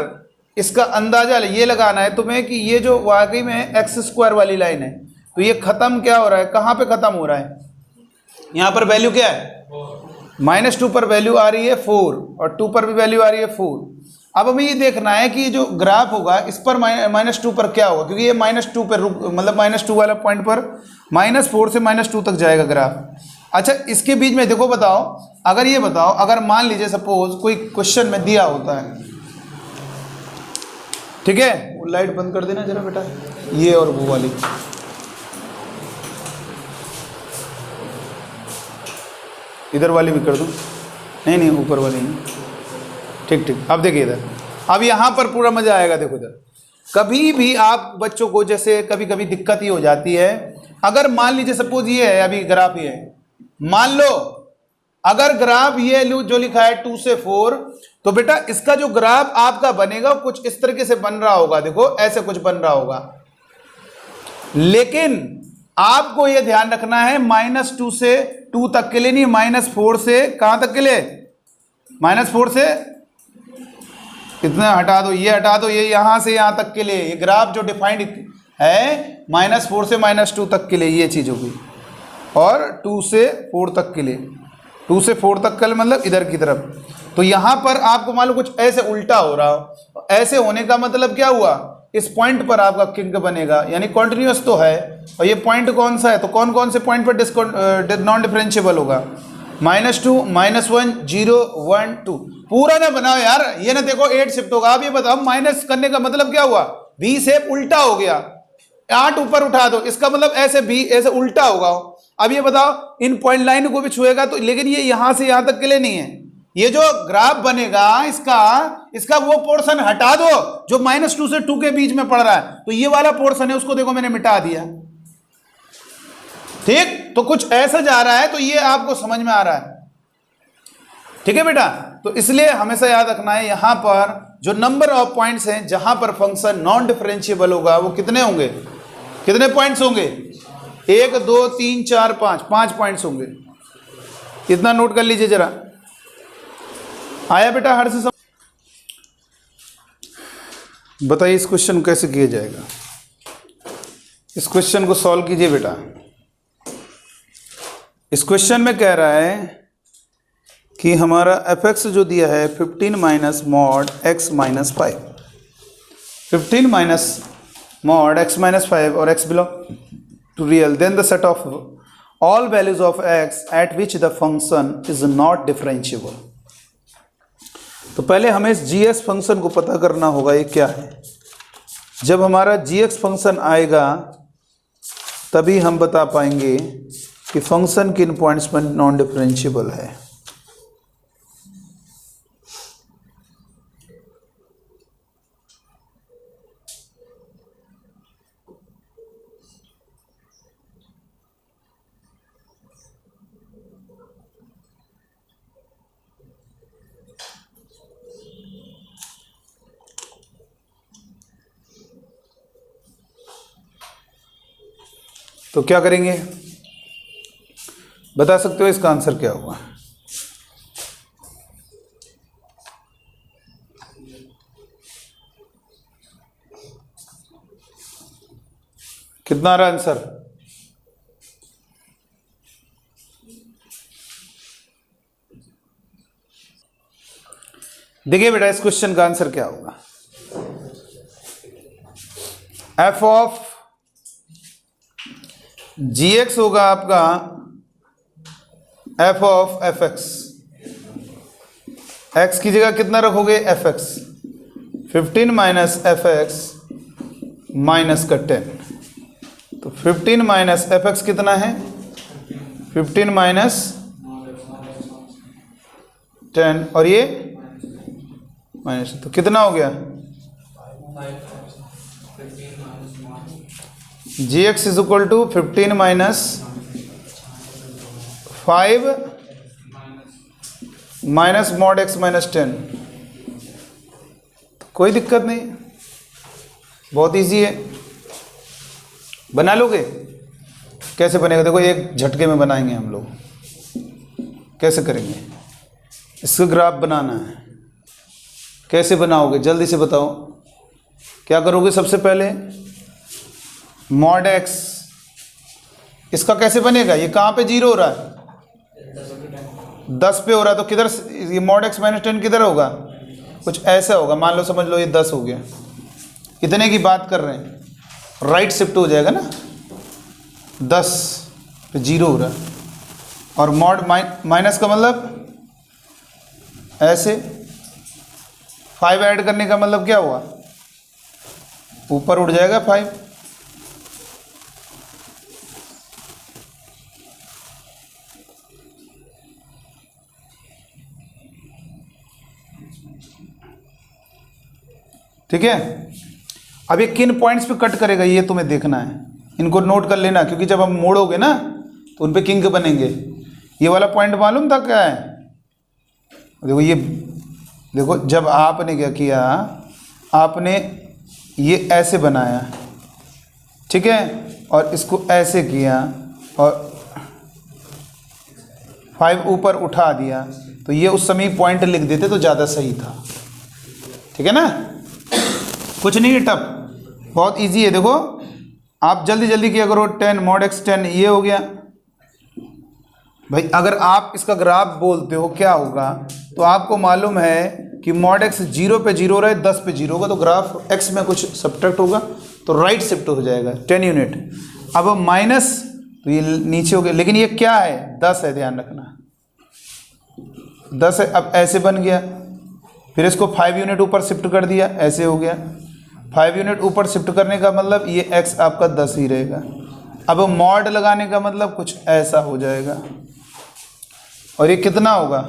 इसका अंदाजा ये लगाना है तुम्हें कि ये जो वाकई में एक्स स्क्वायर वाली लाइन है, तो ये ख़त्म क्या हो रहा है, कहाँ पे ख़त्म हो रहा है, यहाँ पर वैल्यू क्या है, -2 पर वैल्यू आ रही है 4 और 2 पर भी वैल्यू आ रही है 4। अब हमें ये देखना है कि जो ग्राफ होगा इस पर -2 पर क्या होगा, क्योंकि ये -2 पर मतलब -2 वाला पॉइंट पर -4 से -2 तक जाएगा ग्राफ। अच्छा इसके बीच में देखो, बताओ अगर ये बताओ, अगर मान लीजिए सपोज कोई क्वेश्चन में दिया होता है, ठीक है, वो लाइट बंद कर देना जरा बेटा, ये और वो वाली, इधर वाली भी कर दूँ, नहीं ऊपर वाली नहीं, ठीक। अब देखिए इधर, अब यहाँ पर पूरा मज़ा आएगा। देखो इधर, कभी भी आप बच्चों को जैसे कभी कभी दिक्कत ही हो जाती है, अगर मान लीजिए सपोज ये है, अभी ग्राफ ये है, मान लो अगर ग्राफ ये जो लिखा है 2 से 4, तो बेटा इसका जो ग्राफ आपका बनेगा कुछ इस तरीके से बन रहा होगा, देखो ऐसे कुछ बन रहा होगा। लेकिन आपको यह ध्यान रखना है -2 से 2 तक के लिए नहीं, -4 से कहां तक के लिए, -4 से इतना हटा दो, ये हटा दो, ये यहां से यहां तक के लिए, ये ग्राफ जो डिफाइंड है -4 से -2 तक के लिए ये चीज होगी, और 2 से 4 तक के लिए, 2 से 4 तक का मतलब इधर की तरफ। तो यहां पर आपको मालूम कुछ ऐसे उल्टा हो रहा हो, ऐसे होने का मतलब क्या हुआ, इस पॉइंट पर आपका किंग बनेगा, यानी कॉन्टिन्यूअस तो है, और ये पॉइंट कौन सा है, तो कौन कौन से पॉइंट पर नॉन डिफरेंशिएबल होगा, -2 -1 0 1 2। पूरा ना बनाओ यार, ये ना देखो 8 शिफ्ट होगा। आप ये बताओ माइनस करने का मतलब क्या हुआ, बी शेप उल्टा हो गया, 8 ऊपर उठा दो, इसका मतलब ऐसे बी ऐसे उल्टा होगा। अब ये बताओ इन पॉइंट लाइन को भी छुएगा तो, लेकिन ये यहां से यहां तक के लिए नहीं है, ये जो ग्राफ बनेगा इसका वो पोर्शन हटा दो जो -2 से 2 के बीच में पड़ रहा है, तो ये वाला पोर्शन है उसको देखो मैंने मिटा दिया, ठीक। तो कुछ ऐसा जा रहा है, तो ये आपको समझ में आ रहा है, ठीक है बेटा। तो इसलिए हमेशा याद रखना है, यहां पर जो नंबर ऑफ पॉइंट्स हैं जहां पर फंक्शन नॉन डिफरेंशिएबल होगा वो कितने होंगे, कितने पॉइंट्स होंगे, 1 2 3 4 5 पॉइंट्स होंगे। इतना नोट कर लीजिए जरा, आया बेटा हर से बताइए इस क्वेश्चन को कैसे किया जाएगा, इस क्वेश्चन को सॉल्व कीजिए बेटा। इस क्वेश्चन में कह रहा है कि हमारा fx जो दिया है 15 minus mod x minus 5, 15 minus mod x minus 5 और x belong to real, then the set of all values of x at which the function is not differentiable. तो पहले हमें इस gx फंक्शन को पता करना होगा ये क्या है। जब हमारा gx फंक्शन आएगा तभी हम बता पाएंगे कि फंक्शन किन पॉइंट्स पर नॉन डिफरेंशिएबल है। तो क्या करेंगे, बता सकते हो इसका आंसर क्या होगा? कितना आ रहा आंसर? देखिए बेटा इस क्वेश्चन का आंसर क्या होगा। एफ ऑफ जी एक्स होगा आपका F of F x. X की जगह कितना रखोगे? F x. 15 minus F x minus का 10, तो 15 माइनस एफ एक्स कितना है? 15 माइनस 10 और ये माइनस, तो कितना हो गया? G X is equal to 15 minus 5 minus mod X minus 10। कोई दिक्कत नहीं, बहुत इजी है, बना लोगे? कैसे बनेगा देखो, एक झटके में बनाएंगे हम लोग। कैसे करेंगे? इसका ग्राफ बनाना है। कैसे बनाओगे जल्दी से बताओ। क्या करोगे? सबसे पहले मॉड एक्स, इसका कैसे बनेगा? ये कहाँ पे जीरो हो रहा है? 10 पे हो रहा है, तो किधर ये मॉड एक्स माइनस 10 किधर होगा? कुछ ऐसा होगा, मान लो समझ लो ये 10 हो गया, इतने की बात कर रहे हैं, राइट शिफ्ट हो जाएगा ना, 10 पे जीरो हो रहा है। और मॉड माइनस का मतलब ऐसे, 5 ऐड करने का मतलब क्या हुआ? ऊपर उठ जाएगा 5। ठीक है, अब ये किन पॉइंट्स पे कट करेगा ये तुम्हें देखना है, इनको नोट कर लेना, क्योंकि जब हम मोड़ोगे ना तो उन पे किंग बनेंगे। ये वाला पॉइंट मालूम था क्या है? देखो ये, देखो जब आपने क्या किया, आपने ये ऐसे बनाया, ठीक है, और इसको ऐसे किया और 5 ऊपर उठा दिया, तो ये उस समय पॉइंट लिख देते तो ज़्यादा सही था। ठीक है ना, कुछ नहीं है टफ, बहुत इजी है। देखो आप जल्दी जल्दी किया करो। 10 मॉड एक्स 10 ये हो गया भाई। अगर आप इसका ग्राफ बोलते हो क्या होगा, तो आपको मालूम है कि मॉड एक्स 0 पे 0 रहे, 10 पे 0 होगा, तो ग्राफ एक्स में कुछ सब्ट्रैक्ट होगा तो राइट शिफ्ट हो जाएगा 10 यूनिट। अब माइनस, तो ये नीचे हो गया, लेकिन ये क्या है? 10 है, ध्यान रखना 10 है। अब ऐसे बन गया, फिर इसको 5 यूनिट ऊपर शिफ्ट कर दिया, ऐसे हो गया। 5 यूनिट ऊपर शिफ्ट करने का मतलब ये x आपका 10 ही रहेगा। अब मॉड लगाने का मतलब कुछ ऐसा हो जाएगा, और ये कितना होगा?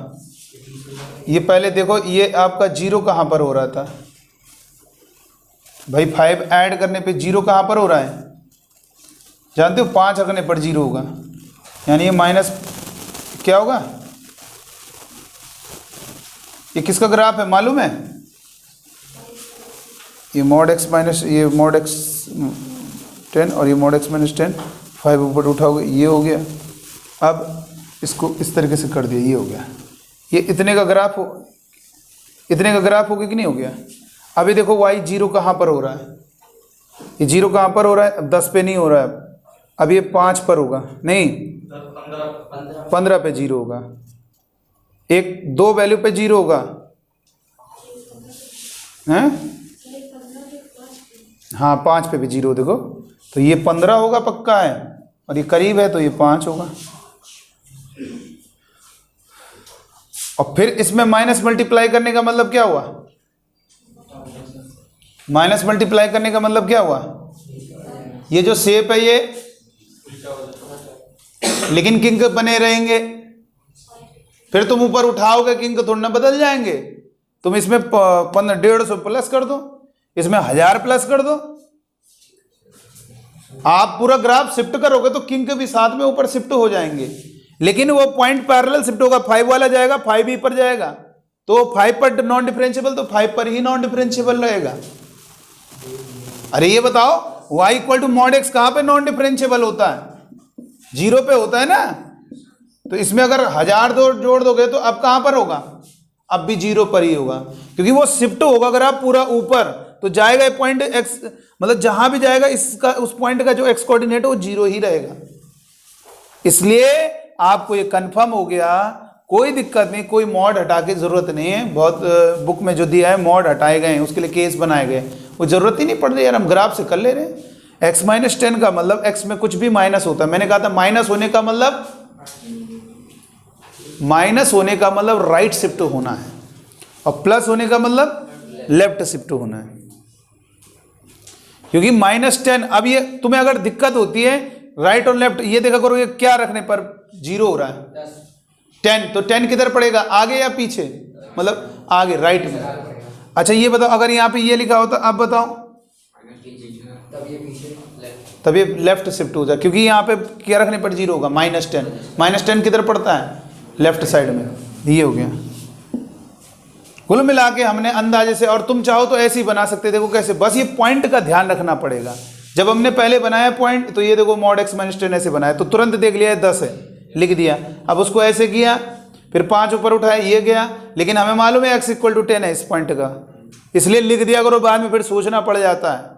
ये पहले देखो, ये आपका 0 कहाँ पर हो रहा था भाई? 5 ऐड करने पे 0 कहाँ पर हो रहा है? जानते हो, 5 रखने पर 0 होगा, यानी ये माइनस क्या होगा? ये किसका ग्राफ है मालूम है? ये मॉड एक्स माइनस, ये मॉड एक्स 10 और ये मॉड एक्स माइनस 10, 5 ऊपर उठाओगे, ये हो गया। अब इसको इस तरीके से कर दिया, ये हो गया। ये इतने का ग्राफ हो, इतने का ग्राफ हो गया कि नहीं हो गया? अभी देखो y 0 कहाँ पर हो रहा है? ये 0 कहाँ पर हो रहा है? अब 10 पे नहीं हो रहा है, अब ये 5 पर होगा, नहीं 15 पे 0 होगा, एक 2 वैल्यू पे 0 होगा, हैं? हाँ 5 पे भी 0 देखो, तो ये 15 होगा पक्का है, और ये करीब है तो ये 5 होगा। और फिर इसमें माइनस मल्टीप्लाई करने का मतलब क्या हुआ? माइनस मल्टीप्लाई करने का मतलब क्या हुआ? ये जो शेप है ये, लेकिन किंग बने रहेंगे। फिर तुम ऊपर उठाओगे किंग थोड़ा ना बदल जाएंगे। तुम इसमें 150 प्लस कर दो, इसमें 1000 प्लस कर दो। आप पूरा ग्राफ शिफ्ट करोगे तो किंग भी साथ में ऊपर शिफ्ट हो जाएंगे, लेकिन वो पॉइंट पैरेलल शिफ्ट होगा। 5 वाला जाएगा, 5 ही पर जाएगा, तो 5 पर नॉन डिफरेंशिएबल, तो 5 पर ही नॉन डिफरेंशिएबल रहेगा। अरे ये बताओ y equal to mod x कहाँ पे नॉन डिफरेंशिएबल होता है? जीरो पे होता है ना, तो इसमें अगर 1000 जोड़ दोगे तो अब कहाँ पर होगा, अब भी जीरो पर ही होगा, क्योंकि वो शिफ्ट होगा। अगर आप पूरा ऊपर तो जाएगा पॉइंट एक्स, मतलब जहां भी जाएगा इसका उस पॉइंट का जो एक्स कोऑर्डिनेट है वो जीरो ही रहेगा। इसलिए आपको ये कंफर्म हो गया, कोई दिक्कत नहीं, कोई मॉड हटा के जरूरत नहीं है। बहुत बुक में जो दिया है मॉड हटाए गए हैं, उसके लिए केस बनाए गए, वो जरूरत ही नहीं पड़ रही यार, हम ग्राफ से कर ले रहे हैं। x माइनस 10 का मतलब x में कुछ भी माइनस होता है, मैंने कहा था माइनस होने का मतलब राइट शिफ्ट होना है, और प्लस होने का मतलब लेफ्ट शिफ्ट होना है। क्योंकि -10, अब ये तुम्हें अगर दिक्कत होती है राइट और लेफ्ट, ये देखा करो ये क्या रखने पर जीरो हो रहा है, 10, तो 10 किधर पड़ेगा, आगे या पीछे, मतलब आगे राइट में। अच्छा ये बताओ, अगर यहाँ पे ये लिखा होता, अब बताओ, तब ये लेफ्ट शिफ्ट हो जाए, क्योंकि यहाँ पे क्या रखने पर जीरो होगा, -10, -10 किधर पड़ता है, लेफ्ट साइड में। ये हो गया कुल मिला के हमने अंदाजे से, और तुम चाहो तो ऐसे ही बना सकते, देखो कैसे, बस ये पॉइंट का ध्यान रखना पड़ेगा। जब हमने पहले बनाया पॉइंट, तो ये देखो mod x - 10 ऐसे बनाया, तो तुरंत देख लिया 10 है, लिख दिया। अब उसको ऐसे किया, फिर 5 ऊपर उठाया, ये गया, लेकिन हमें मालूम है x = 10 है इस पॉइंट का, इसलिए लिख दिया करो, बाद में फिर सोचना पड़ जाता है।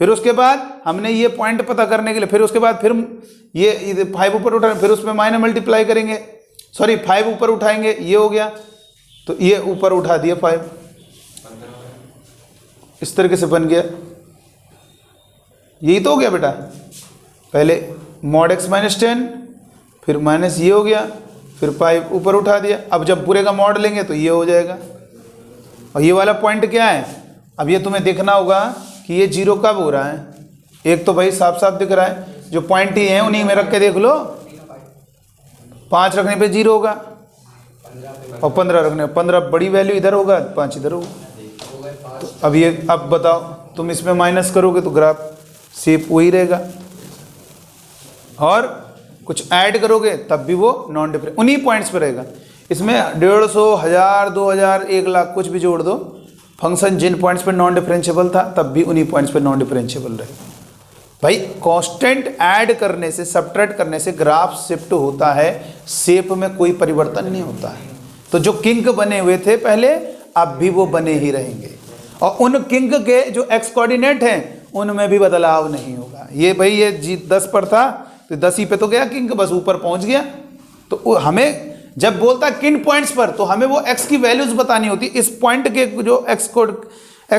फिर उसके बाद हमने ये पॉइंट पता करने के लिए, फिर उसके बाद फिर ये 5 ऊपर उठा, फिर उसमें माइनस मल्टीप्लाई करेंगे, सॉरी 5 ऊपर उठाएंगे, ये हो गया, तो ये ऊपर उठा दिया 5, इस तरीके से बन गया। यही तो हो गया बेटा, पहले mod x - 10, फिर माइनस ये हो गया, फिर 5 ऊपर उठा दिया। अब जब पूरे का मॉड लेंगे तो ये हो जाएगा। और ये वाला पॉइंट क्या है, अब ये तुम्हें देखना होगा कि ये जीरो कब हो रहा है। एक तो भाई साफ साफ दिख रहा है, जो पॉइंट ही है उन्हीं में रख के देख लो, 5 रखने पे जीरो होगा, और 15 रखने, 15 बड़ी वैल्यू इधर होगा, 5 इधर होगा। तो अब ये, अब बताओ तुम इसमें माइनस करोगे तो ग्राफ शेप वही रहेगा, और कुछ ऐड करोगे तब भी वो नॉन डिफरेंट उन्हीं पॉइंट्स पे रहेगा। इसमें 150, 1000, 2000, 1 लाख कुछ भी जोड़ दो, फंक्शन जिन पॉइंट्स पे नॉन डिफरेंशिएबल था तब भी उन्हीं पॉइंट्स पे नॉन डिफरेंशिएबल रहेगा। भाई कांस्टेंट ऐड करने से, सब्ट्रैक्ट करने से ग्राफ शिफ्ट होता है, शेप में कोई परिवर्तन नहीं होता है। तो जो किंक बने हुए थे पहले, अब भी वो बने ही रहेंगे, और उन किंक के जो एक्स कोऑर्डिनेट हैं उनमें भी बदलाव नहीं होगा। ये भाई ये 10 पर था तो 10 ही पे तो गया किंक, बस ऊपर पहुंच गया। तो हमें जब बोलता किन पॉइंट्स पर, तो हमें वो एक्स की वैल्यूज बतानी होती, इस पॉइंट के जो एक्स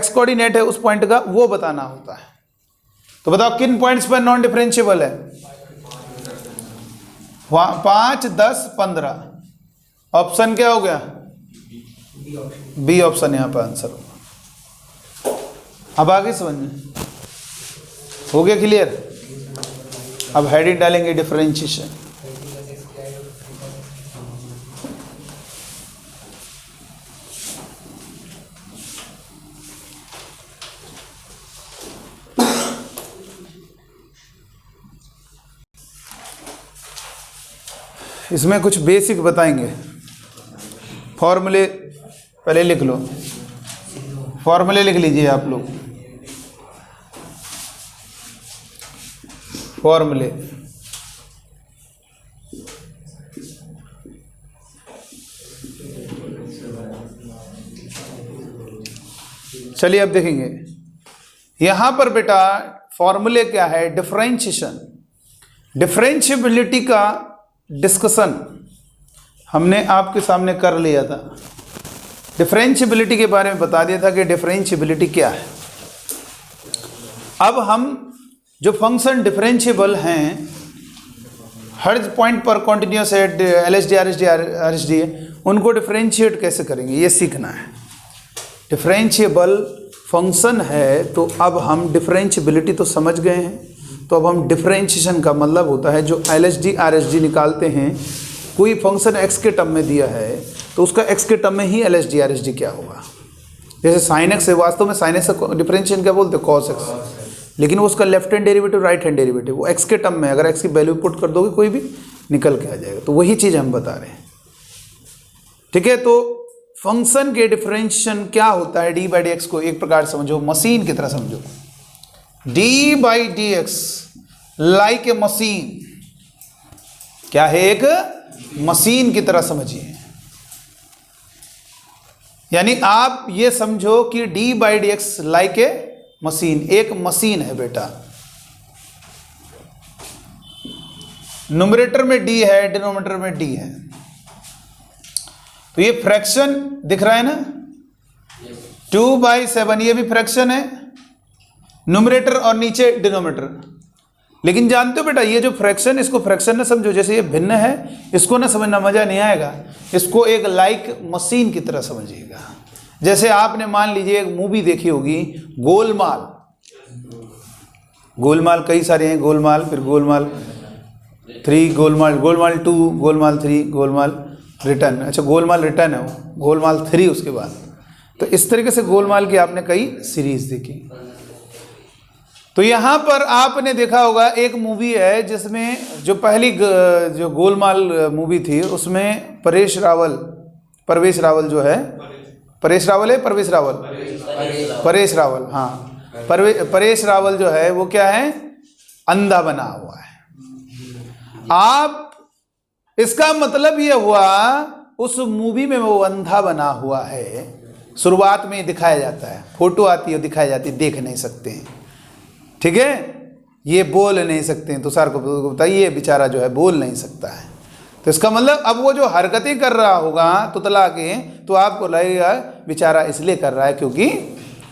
कोऑर्डिनेट है उस पॉइंट का वो बताना होता है। तो बताओ किन पॉइंट्स पर नॉन डिफरेंशिएबल है, 5, 10, 15। ऑप्शन क्या हो गया, बी ऑप्शन यहाँ पर आंसर होगा। अब आगे समझ में हो गया क्लियर। अब हेडिंग डालेंगे डिफरेंशिएशन। इसमें कुछ बेसिक बताएंगे, फॉर्मूले पहले लिख लो, फॉर्मूले लिख लीजिए आप लोग, फॉर्मूले। चलिए अब देखेंगे यहां पर बेटा फॉर्मूले क्या है, डिफरेंशिएशन, डिफरेंशिएबिलिटी का डिस्कशन हमने आपके सामने कर लिया था। डिफरेंशिएबिलिटी के बारे में बता दिया था कि डिफरेंशिएबिलिटी क्या है। अब हम जो फंक्शन डिफरेंशिएबल हैं, हर पॉइंट पर कॉन्टिन्यूस है, LHD RHD है, उनको डिफरेंशिएट कैसे करेंगे ये सीखना है। डिफरेंशिएबल फंक्शन है, तो अब हम डिफरेंशिएबिलिटी तो समझ गए हैं। तो अब हम डिफरेंशिएशन का मतलब होता है जो LHD RHD निकालते हैं, कोई फंक्शन x के टर्म में दिया है तो उसका x के टर्म में ही LHD RHD क्या होगा। जैसे sin x है, वास्तव में sin x का डिफरेंशिएशन क्या बोलते हैं, cos x, लेकिन वो उसका left hand derivative right hand derivative वो x के टर्म में, अगर x की वैल्यू पुट कर दोगे कोई भी निकल के आ जाएगा। तो वही चीज़ हम बता रहे हैं, ठीक है। तो फंक्शन के डिफरेंशिएशन क्या होता है, d/dx को एक प्रकार समझो, मशीन की तरह समझो, d/dx लाइक ए मशीन। क्या है, एक मशीन की तरह समझिए। यानी आप ये समझो कि D by D x like a machine, एक मशीन है बेटा। न्यूमरेटर में डी है, डिनोमिनेटर में डी है, तो ये फ्रैक्शन दिख रहा है ना, 2/7 ये भी फ्रैक्शन है, न्यूमरेटर और नीचे डिनोमिनेटर। लेकिन जानते हो बेटा, ये जो फ्रैक्शन, इसको फ्रैक्शन न समझो, जैसे ये भिन्न है, इसको ना समझना मजा नहीं आएगा। इसको एक लाइक मशीन की तरह समझिएगा। जैसे आपने मान लीजिए एक मूवी देखी होगी गोलमाल। गोलमाल कई सारे हैं, गोलमाल, फिर गोलमाल 3, गोलमाल 2, गोलमाल 3, गोलमाल रिटर्न। अच्छा, गोलमाल रिटर्न है वो, गोलमाल 3 उसके बाद। तो इस तरीके से गोलमाल की आपने कई सीरीज देखी। तो यहाँ पर आपने देखा होगा एक मूवी है जिसमें जो पहली जो गोलमाल मूवी थी उसमें परवेश रावल जो है, परेश रावल है, परवेश रावल, परेश रावल, हाँ, परेश रावल जो है वो क्या है, अंधा बना हुआ है। आप, इसका मतलब ये हुआ उस मूवी में वो अंधा बना हुआ है। शुरुआत में दिखाया जाता है, फोटो आती है, दिखाई जाती है, देख नहीं सकते हैं, ठीक है, ये बोल नहीं सकते हैं। तुषार को बताइए, बेचारा जो है बोल नहीं सकता है। तो इसका मतलब अब वो जो हरकतें कर रहा होगा तुतला के, तो आपको लगेगा बेचारा इसलिए कर रहा है क्योंकि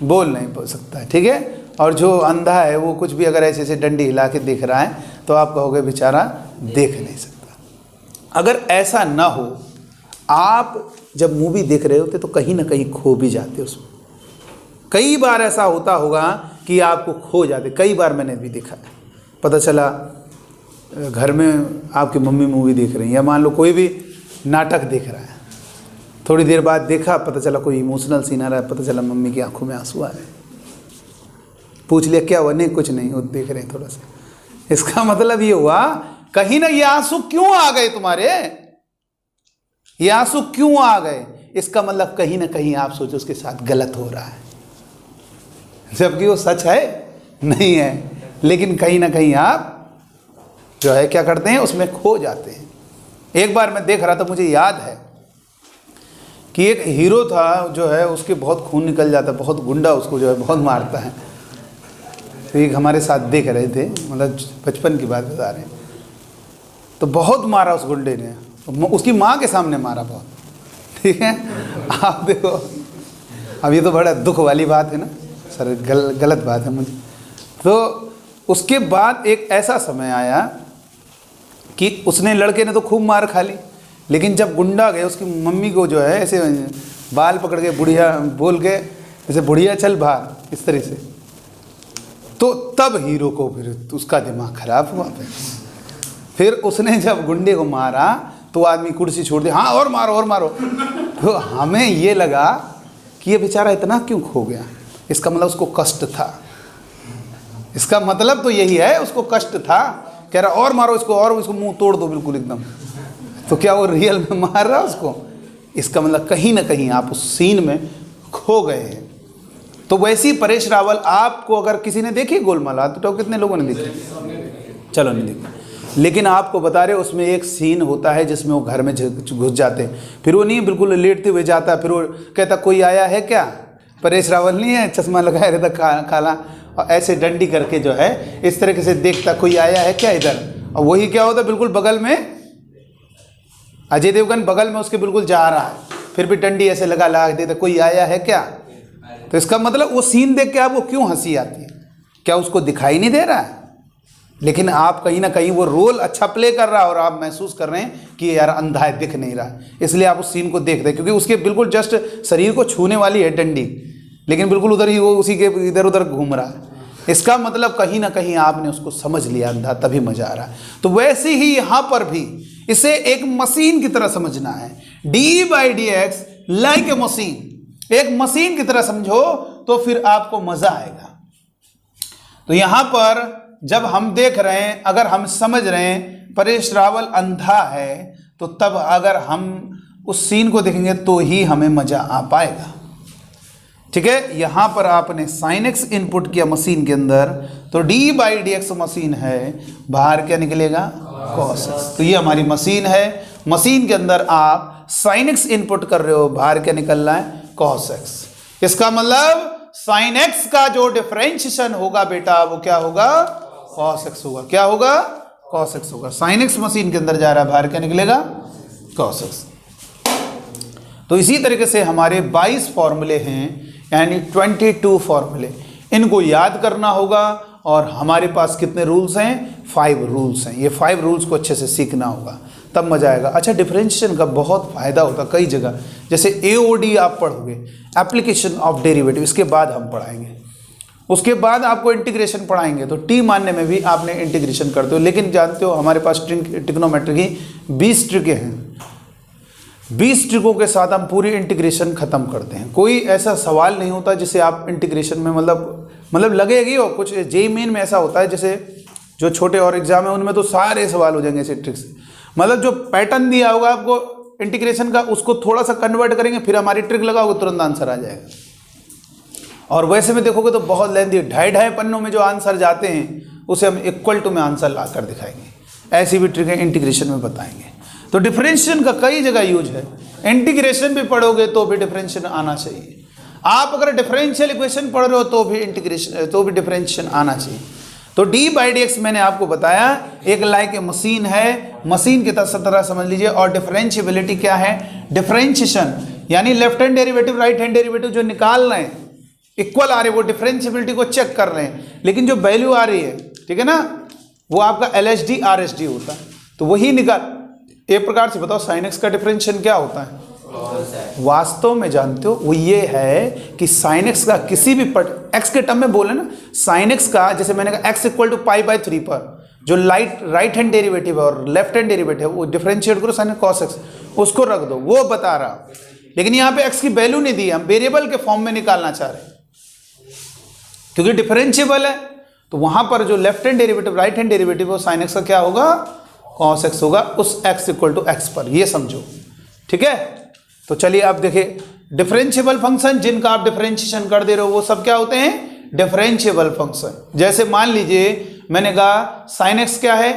बोल नहीं बोल सकता है, ठीक है। और जो अंधा है वो कुछ भी अगर ऐसे ऐसे डंडी हिला के देख रहा है तो आप कहोगे बेचारा देख नहीं सकता। अगर ऐसा ना हो, आप जब मूवी देख रहे होते तो कहीं ना कहीं खो भी जाते उसमें। कई बार ऐसा होता होगा कि आपको खो जाते, कई बार मैंने भी देखा है। पता चला घर में आपकी मम्मी मूवी देख रही है, या मान लो कोई भी नाटक देख रहा है, थोड़ी देर बाद देखा, पता चला कोई इमोशनल सीन आ रहा है, पता चला मम्मी की आंखों में आंसू आ रहे हैं। पूछ लिया क्या हुआ, नहीं कुछ नहीं, वो देख रहे हैं थोड़ा सा। इसका मतलब ये हुआ कहीं ना, ये आंसू क्यों आ गए तुम्हारे, ये आंसू क्यों आ गए, इसका मतलब कहीं ना कहीं आप सोचो उसके साथ गलत हो रहा है, जबकि वो सच है नहीं है, लेकिन कहीं ना कहीं आप जो है क्या करते हैं, उसमें खो जाते हैं। एक बार मैं देख रहा था, मुझे याद है कि एक हीरो था जो है उसके बहुत खून निकल जाता, बहुत गुंडा उसको जो है बहुत मारता है। तो एक हमारे साथ देख रहे थे, मतलब बचपन की बात बता रहे हैं, तो बहुत मारा उस गुंडे ने, उसकी माँ के सामने मारा बहुत, ठीक है। आप देखो, अब ये तो बड़ा दुख वाली बात है ना सर, गलत बात है मुझे। तो उसके बाद एक ऐसा समय आया कि उसने, लड़के ने तो खूब मार खा ली, लेकिन जब गुंडा गए उसकी मम्मी को जो है ऐसे बाल पकड़ के बुढ़िया बोल के, जैसे बुढ़िया चल बाहर, इस तरह से, तो तब हीरो को फिर उसका दिमाग खराब हुआ। फिर उसने जब गुंडे को मारा तो आदमी कुर्सी छोड़ दी, हाँ और मारो और मारो। तो हमें ये लगा कि ये बेचारा इतना क्यों खो गया, इसका मतलब उसको कष्ट था, इसका मतलब तो यही है, उसको कष्ट था, कह रहा और मारो इसको, और इसको मुंह तोड़ दो बिल्कुल एकदम। तो क्या वो रियल में मार रहा उसको, इसका मतलब कहीं ना कहीं आप उस सीन में खो गए हैं। तो वैसी परेश रावल, आपको अगर किसी ने देखी गोलमाल, तो कितने लोगों ने देखी, चलो नहीं देखी, लेकिन आपको बता रहे उसमें एक सीन होता है जिसमें वो घर में घुस जाते हैं, फिर वो नहीं बिल्कुल लेटते हुए जाता, फिर वो कहता कोई आया है क्या, परेश रावल नहीं है, चश्मा लगाया रहता काला, और ऐसे डंडी करके जो है इस तरीके से देखता, कोई आया है क्या इधर, और वही क्या होता बिल्कुल बगल में अजय देवगन बगल में उसके बिल्कुल जा रहा है, फिर भी डंडी ऐसे लगा देता, कोई आया है क्या। तो इसका मतलब वो सीन देख के आपको क्यों हंसी आती है, क्या उसको दिखाई नहीं दे रहा है, लेकिन आप कहीं ना कहीं वो रोल अच्छा प्ले कर रहा है और आप महसूस कर रहे हैं कि यार अंधा है, दिख नहीं रहा, इसलिए आप उस सीन को देख रहे हैं, क्योंकि उसके बिल्कुल जस्ट शरीर को छूने वाली है डंडी, लेकिन बिल्कुल उधर ही वो उसी के इधर उधर घूम रहा है। इसका मतलब कहीं ना कहीं आपने उसको समझ लिया अंधा, तभी मजा आ रहा है। तो वैसे ही यहाँ पर भी इसे एक मशीन की तरह समझना है, D by D x like a machine, एक मशीन की तरह समझो तो फिर आपको मजा आएगा। तो यहां पर जब हम देख रहे हैं, अगर हम समझ रहे हैं परेश रावल अंधा है, तो तब अगर हम उस सीन को देखेंगे तो ही हमें मजा आ पाएगा, ठीक है। यहां पर आपने साइन एक्स इनपुट किया मशीन के अंदर, तो D by D x machine है, बाहर क्या निकलेगा cos x। तो ये हमारी मशीन है, मशीन के अंदर आप sin x इनपुट कर रहे हो, बाहर क्या निकल रहा है cos x। इसका मतलब sin x का जो डिफरेंशिएशन होगा बेटा वो क्या होगा cos x होगा। क्या होगा cos x होगा। sin x मशीन के अंदर जा रहा है, बाहर क्या निकलेगा cos x। तो इसी तरीके से हमारे 22 फॉर्मूले हैं, यानी 22 फॉर्मूले, इनको याद करना होगा। और हमारे पास कितने रूल्स हैं 5 रूल्स हैं। ये 5 रूल्स को अच्छे से सीखना होगा, तब मजा आएगा। अच्छा, डिफरेंशिएशन का बहुत फायदा होता है कई जगह, जैसे AOD आप पढ़ोगे, एप्लीकेशन ऑफ डेरिवेटिव, इसके बाद हम पढ़ाएंगे। उसके बाद आपको इंटीग्रेशन पढ़ाएंगे, तो टी मानने में भी आपने इंटीग्रेशन करते हो। लेकिन जानते हो हमारे पास ट्रिग्नोमेट्री की 20 ट्रिकें हैं, 20 ट्रिकों के साथ हम पूरी इंटीग्रेशन खत्म करते हैं। कोई ऐसा सवाल नहीं होता जिसे आप इंटीग्रेशन में मतलब लगेगी हो। कुछ जेईई मेन में ऐसा होता है, जैसे जो छोटे और एग्जाम है उनमें तो सारे सवाल हो जाएंगे ऐसे ट्रिक से। मतलब जो पैटर्न दिया होगा आपको इंटीग्रेशन का, उसको थोड़ा सा कन्वर्ट करेंगे, फिर हमारी ट्रिक लगाओगे, तुरंत आंसर आ जाएगा। और वैसे में देखोगे तो बहुत लेंथी, 2.5 पन्नों में जो आंसर जाते हैं उसे हम इक्वल टू में आंसर ला कर दिखाएंगे। ऐसी भी ट्रिकें इंटीग्रेशन में बताएंगे। तो डिफरेंशिएशन का कई जगह यूज है। इंटीग्रेशन भी पढ़ोगे तो भी डिफरेंशिएशन आना चाहिए। आप अगर डिफरेंशियल इक्वेशन पढ़ रहे हो तो भी इंटीग्रेशन, तो भी डिफरेंशिएशन आना चाहिए। तो d/dx मैंने आपको बताया एक लाइक मशीन है, मशीन की तरह समझ लीजिए। और डिफरेंशिएबिलिटी क्या है, डिफरेंशिएशन यानी left hand derivative right hand derivative जो निकाल रहे हैं, इक्वल आ रहे हैं, वो डिफरेंशिएबिलिटी को चेक कर रहे हैं। लेकिन जो वैल्यू आ रही है, ठीक है ना, वो आपका LHD RHD होता है, तो वही निकाल। एक प्रकार से बताओ sin x का डिफरेंशिएशन क्या होता है। वास्तव में जानते हो वो ये है कि sin x का किसी भी x के टर्म में बोले ना, sin x का, जैसे मैंने कहा x = π/3 पर जो राइट हैंड डेरिवेटिव है और लेफ्ट हैंड डेरिवेटिव है, वो डिफरेंशिएट करो sin cos x, उसको रख दो, वो बता रहा। लेकिन यहाँ पे x की वैल्यू नहीं दी, हम वेरिएबल के फॉर्म में निकालना चाह रहे हैं क्योंकि डिफरेंशिएबल है। तो वहां पर जो left hand derivative right hand derivative है, sin x का क्या होगा cos x होगा, उस x = x पर, ये समझो, ठीक है। तो चलिए अब देखिए, डिफरेंशिएबल फंक्शन जिनका आप डिफरेंशिएशन कर दे रहे हो वो सब क्या होते हैं, डिफरेंशिएबल फंक्शन। जैसे मान लीजिए मैंने कहा sin x क्या है,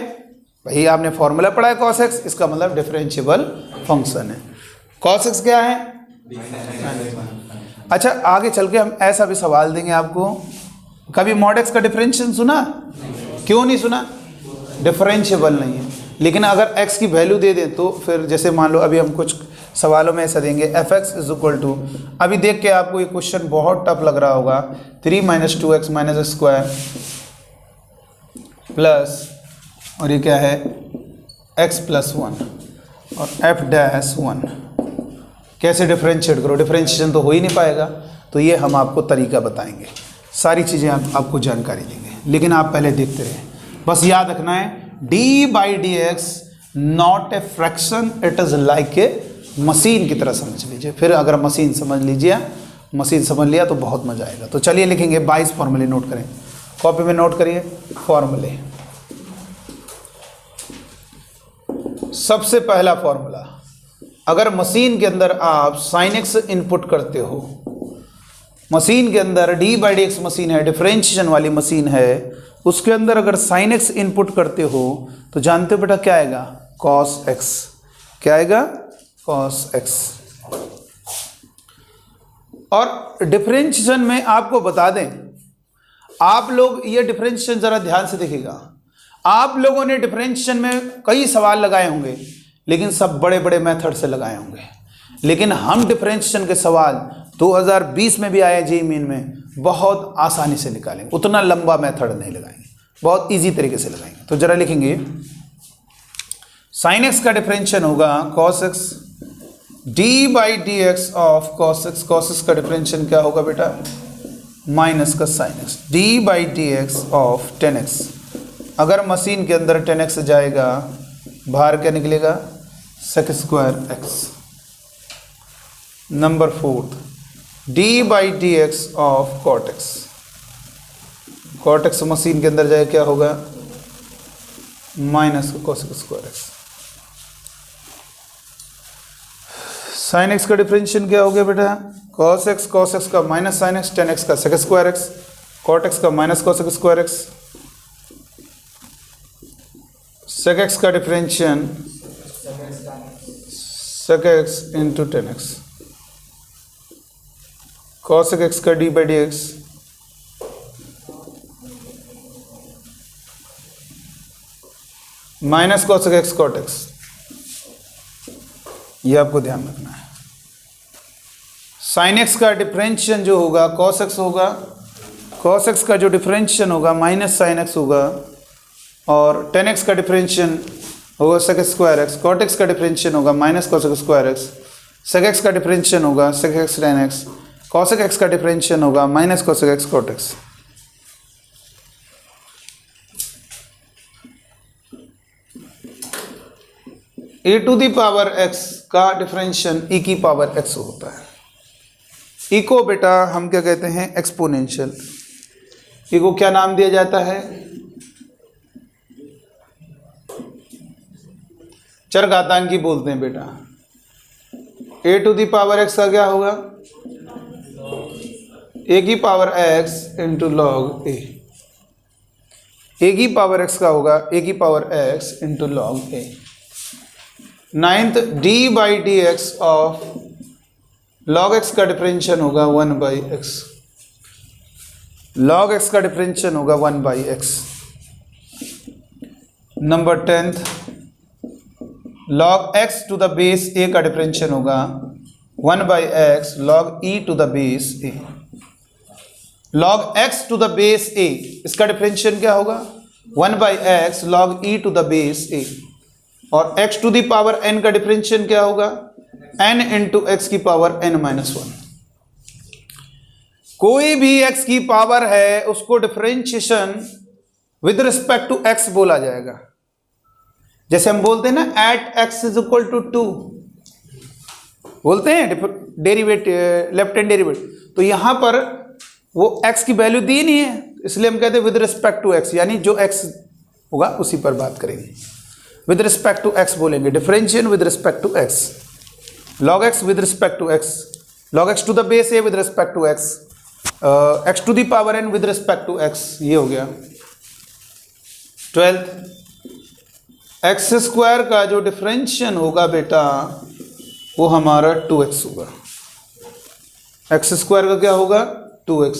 भाई आपने फॉर्मूला पढ़ा है cos x, इसका मतलब डिफरेंशिएबल फंक्शन है। cos x क्या है, अच्छा आगे चल के हम ऐसा भी सवाल देंगे आपको, कभी mod x का डिफरेंशिएशन सुना, क्यों नहीं सुना, डिफरेंशिएबल नहीं है। लेकिन अगर x की वैल्यू दे दें तो फिर, जैसे मान लो अभी हम कुछ सवालों में ऐसा देंगे fx = अभी देख के आपको ये क्वेश्चन बहुत टफ लग रहा होगा, 3 - 2x - x² प्लस, और ये क्या है x + 1 और f'1, कैसे डिफरेंशिएट करो, डिफरेंशिएशन तो हो ही नहीं पाएगा। तो ये हम आपको तरीका बताएंगे, सारी चीज़ें आपको जानकारी देंगे। लेकिन आप पहले देखते रहे, बस याद रखना है d/dx not a fraction, it is like a machine की तरह समझ लीजिए। फिर अगर मशीन समझ लिया तो बहुत मजा आएगा। तो चलिए लिखेंगे 22 फॉर्मूले, नोट करें, कॉपी में नोट करिए फॉर्मूले। सबसे पहला फॉर्मूला, अगर मशीन के अंदर आप sin x इनपुट करते हो, मशीन के अंदर d/dx मशीन है, डिफरेंशिएशन वाली मशीन है, उसके अंदर अगर sin x इनपुट करते हो तो जानते हो बेटा क्या आएगा, cos x। क्या आएगा, cos x। और डिफरेंशिएशन में आपको बता दें, आप लोग ये डिफरेंशिएशन जरा ध्यान से देखिएगा, आप लोगों ने डिफरेंशिएशन में कई सवाल लगाए होंगे, लेकिन सब बड़े बड़े मेथड से लगाए होंगे। लेकिन हम डिफरेंशिएशन के सवाल 2020 में भी आए जेईई मेन में, बहुत आसानी से निकालेंगे, उतना लंबा मेथड नहीं लगाएंगे, बहुत इजी तरीके से लगाएंगे। तो जरा लिखेंगे, sin x का डिफरेंशिएशन होगा cos x, d/dx of cos x, cos x का डिफरेंशिएशन क्या होगा बेटा, माइनस का sin x, d/dx of tan x। अगर मशीन के अंदर tan x जाएगा, बाहर क्या निकलेगा, sec² x। Number 4, d/dx of cot x, cot x machine के अंदर जाए क्या होगा, minus cos² x। sin x का डिफरेंशिएशन क्या हो गया बेटा, cos x का minus sin x, tan x का sec² x, cot x का minus cos² x, sec x का differential sec x into 10x, cos x का d by D x minus cos x cot x, ये आपको ध्यान रखना है। sin x का डिफरेंशियल जो होगा cos x होगा, cos x का जो डिफरेंशियल होगा माइनस sin x होगा, और 10x का डिफरेंशियल होगा sec square x, cot x का डिफरेंशियल होगा minus cos square x, sec x का डिफरेंशियल होगा sec x tan x, cos x का डिफरेंशियल होगा minus cos x cot x। e to the power x का differential e की पावर x होता है। e को बेटा हम क्या कहते हैं, एक्सपोनेंशियल। e को क्या नाम दिया जाता है, चरघातांकी बोलते हैं बेटा। a to the power x का क्या होगा, a की पावर x into log a, a की पावर x का होगा a की पावर x into log a। Ninth d by D x of log x का डिफरेंशियल होगा 1 बाई एक्स, log x का डिफरेंशियल होगा 1 by x. Number 10th log x to the base a का डिफरेंशियल होगा 1 by x log e to the base a। log x to the base a, इसका differential क्या होगा 1 by x log e to the base a, और x to the power n का differential क्या होगा n into x की power n minus 1। कोई भी x की पावर है उसको differentiation with respect to x बोला जाएगा। जैसे हम बोलते हैं ना at x is equal to 2, बोलते हैं डेरिवेटिव, लेफ्ट हैंड डेरिवेटिव। तो यहां पर वो x की वैल्यू दी नहीं है, इसलिए हम कहते हैं विद रिस्पेक्ट टू x, यानी जो x होगा उसी पर बात करेंगे। विद रिस्पेक्ट टू x बोलेंगे, differential with respect to x, log x with respect to x, log x to the base a with respect to x, x to the power n with respect to x, ये हो गया। 12th x square का जो differential होगा बेटा वो हमारा 2x होगा। x स्क्वायर का क्या होगा 2x।